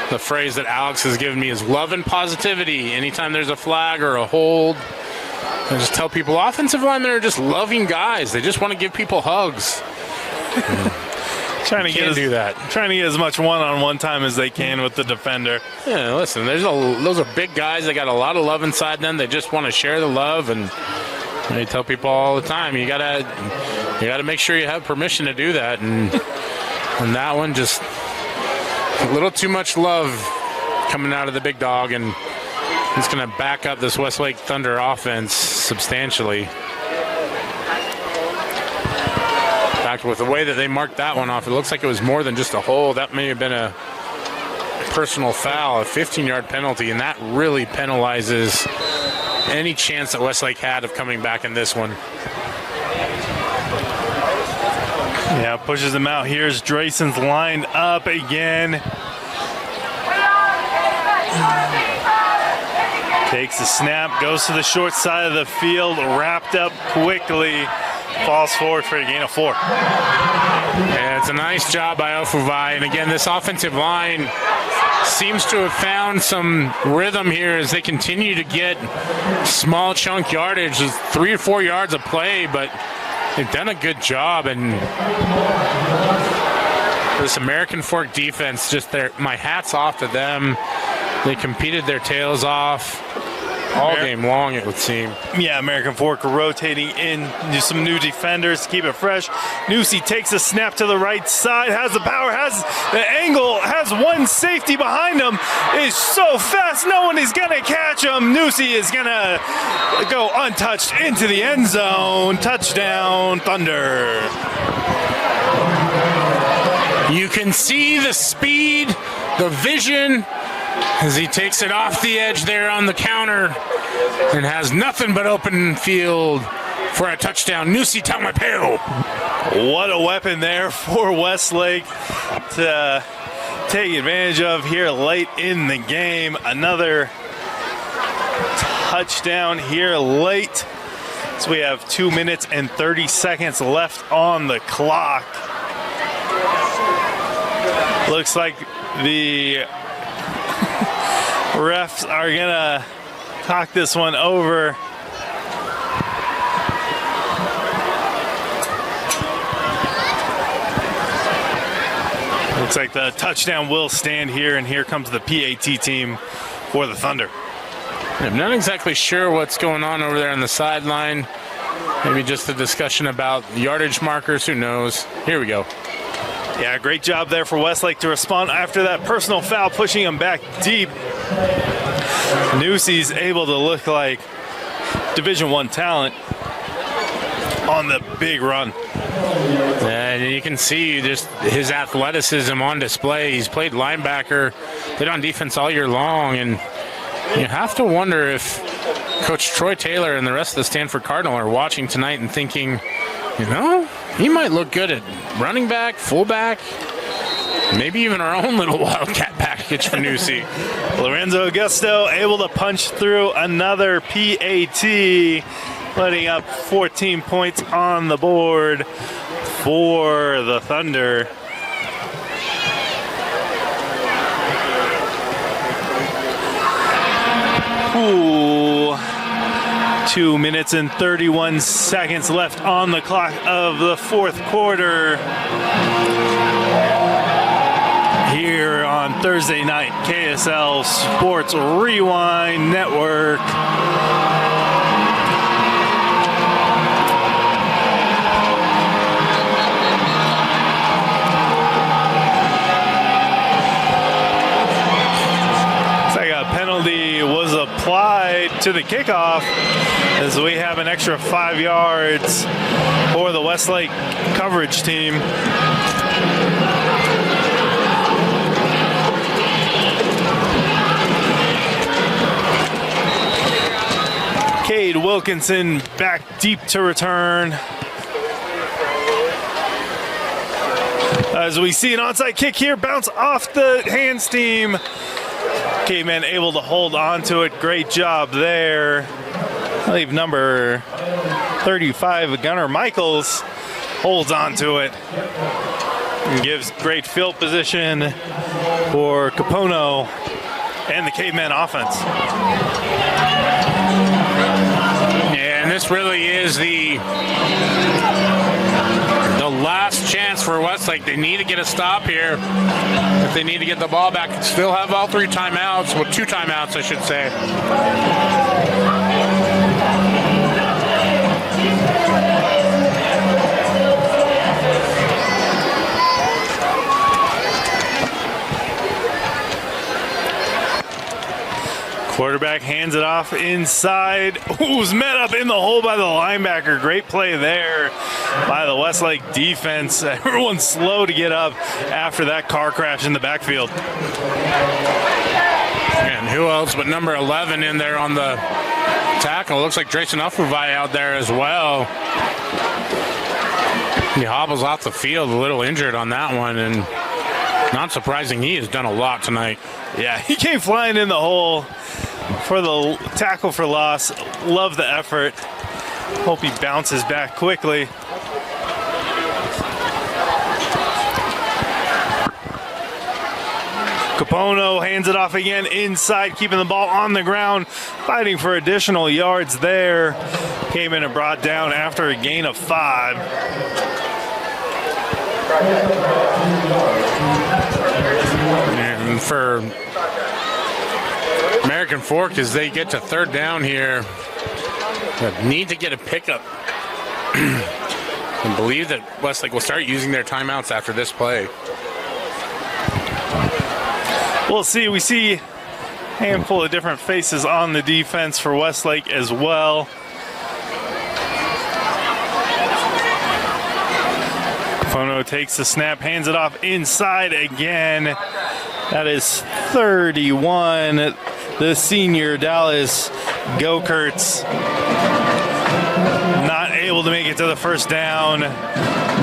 the phrase that Alex has given me is love and positivity. Anytime there's a flag or a hold, I just tell people offensive linemen are just loving guys. They just want to give people hugs. Trying to get as much one-on-one time as they can with the defender. Yeah, listen, those are big guys. They got a lot of love inside them. They just want to share the love, and they tell people all the time, you gotta make sure you have permission to do that. And on that one, just a little too much love coming out of the big dog, and it's going to back up this Westlake Thunder offense substantially. In fact, with the way that they marked that one off, it looks like it was more than just a hold. That may have been a personal foul, a 15-yard penalty, and that really penalizes any chance that Westlake had of coming back in this one. Yeah, pushes him out. Here's Drayson's lined up again. Takes the snap, goes to the short side of the field, wrapped up quickly, falls forward for a gain of 4. Yeah, it's a nice job by Afuvai. And again, this offensive line seems to have found some rhythm here as they continue to get small chunk yardage. There's 3 or 4 yards of play, but they've done a good job. And this American Fork defense, my hat's off to them. They competed their tails off all game long, it would seem. Yeah, American Fork rotating in some new defenders to keep it fresh. Newsy takes a snap to the right side, has the power, has the angle, has one safety behind him. Is so fast, no one is going to catch him. Newsy is going to go untouched into the end zone. Touchdown, Thunder. You can see the speed, the vision, as he takes it off the edge there on the counter and has nothing but open field for a touchdown. Nusi Taumapeu. What a weapon there for Westlake to take advantage of here late in the game. Another touchdown here late. So we have 2 minutes and 30 seconds left on the clock. Looks like the refs are gonna talk this one over. Looks like the touchdown will stand here, and here comes the PAT team for the Thunder. I'm not exactly sure what's going on over there on the sideline. Maybe just a discussion about yardage markers, who knows. Here we go. Yeah, great job there for Westlake to respond after that personal foul, pushing him back deep. Newsy's able to look like Division I talent on the big run. And you can see just his athleticism on display. He's played linebacker, played on defense all year long, and you have to wonder if Coach Troy Taylor and the rest of the Stanford Cardinal are watching tonight and thinking, you know, he might look good at running back, fullback, maybe even our own little Wildcat package for Newsy. Lorenzo Augusto able to punch through another PAT, putting up 14 points on the board for the Thunder. Ooh. 2 minutes and 31 seconds left on the clock of the fourth quarter. Here on Thursday night, KSL Sports Rewind Network. Looks like a penalty was applied to the kickoff as we have an extra 5 yards for the Westlake coverage team. Cade Wilkinson back deep to return. As we see an onside kick here, bounce off the hands team. Cavemen able to hold on to it. Great job there. I believe number 35, Gunnar Michaels, holds on to it and gives great field position for Capono and the Cavemen offense. And this really is the last chance for Westlake. They need to get a stop here if they need to get the ball back. Still have all 3 timeouts, well, 2 timeouts, I should say. Quarterback hands it off inside. Who's met up in the hole by the linebacker. Great play there by the Westlake defense. Everyone's slow to get up after that car crash in the backfield. And who else but number 11 in there on the tackle? Looks like Drayson Ufuvai out there as well. He hobbles off the field a little injured on that one, and not surprising, he has done a lot tonight. Yeah, he came flying in the hole for the tackle for loss. Love the effort. Hope he bounces back quickly. Capono hands it off again inside, keeping the ball on the ground, fighting for additional yards there. Came in and brought down after a gain of 5. And for American Fork, as they get to 3rd down here, they need to get a pickup. And believe that Westlake will start using their timeouts after this play. We'll see. We see a handful of different faces on the defense for Westlake as well. Fono takes the snap, hands it off inside again. That is 31. The senior Dallas Gokurts not able to make it to the first down,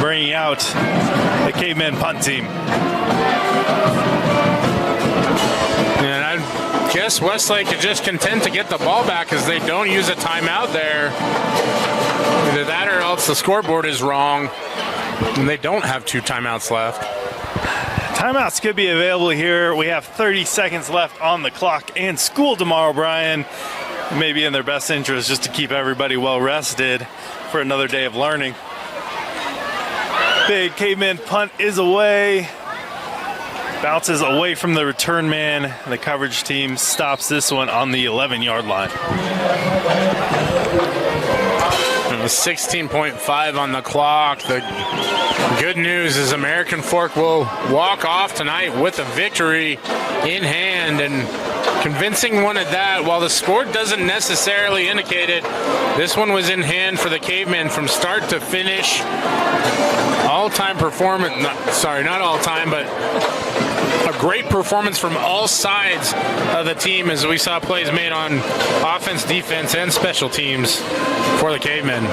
bringing out the Cavemen punt team. And I guess Westlake is just content to get the ball back as they don't use a timeout there. Either that or else the scoreboard is wrong and they don't have 2 timeouts left. Timeouts could be available here. We have 30 seconds left on the clock, and school tomorrow, Brian. It may be in their best interest just to keep everybody well rested for another day of learning. Big Caveman punt is away. Bounces away from the return man. The coverage team stops this one on the 11-yard line. 16.5 on the clock. The good news is American Fork will walk off tonight with a victory in hand, and convincing one at that. While the score doesn't necessarily indicate it, this one was in hand for the Cavemen from start to finish. All-time performance, not all-time, but a great performance from all sides of the team as we saw plays made on offense, defense, and special teams for the Cavemen.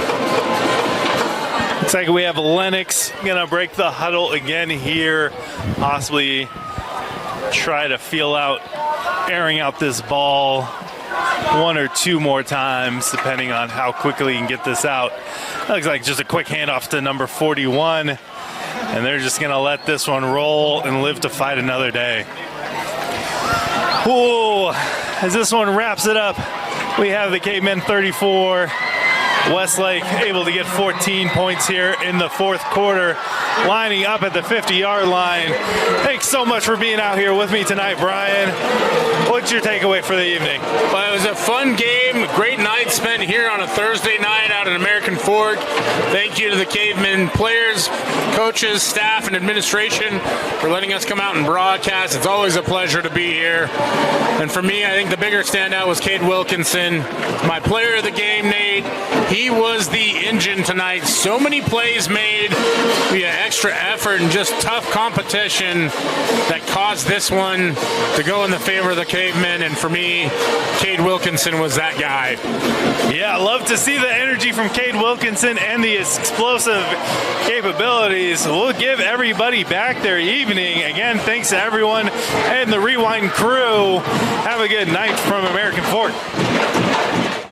Looks like we have Lennox going to break the huddle again here, possibly try to feel out, airing out this ball 1 or 2 more times, depending on how quickly he can get this out. Looks like just a quick handoff to number 41, and they're just going to let this one roll and live to fight another day. Ooh. as this one wraps it up, we have the Cavemen 34. Westlake able to get 14 points here in the fourth quarter, lining up at the 50-yard line. Thanks so much for being out here with me tonight, Brian. What's your takeaway for the evening? Well, it was a fun game, a great night spent here on a Thursday night out at American Fork. Thank you to the Cavemen players, coaches, staff, and administration for letting us come out and broadcast. It's always a pleasure to be here. And for me, I think the bigger standout was Cade Wilkinson, my player of the game, Nate. He was the engine tonight. So many plays made via extra effort and just tough competition that caused this one to go in the favor of the Cavemen. And for me, Cade Wilkinson was that guy. Yeah, I love to see the energy from Cade Wilkinson and the explosive capabilities. We'll give everybody back their evening. Again, thanks to everyone and the Rewind crew. Have a good night from American Fork.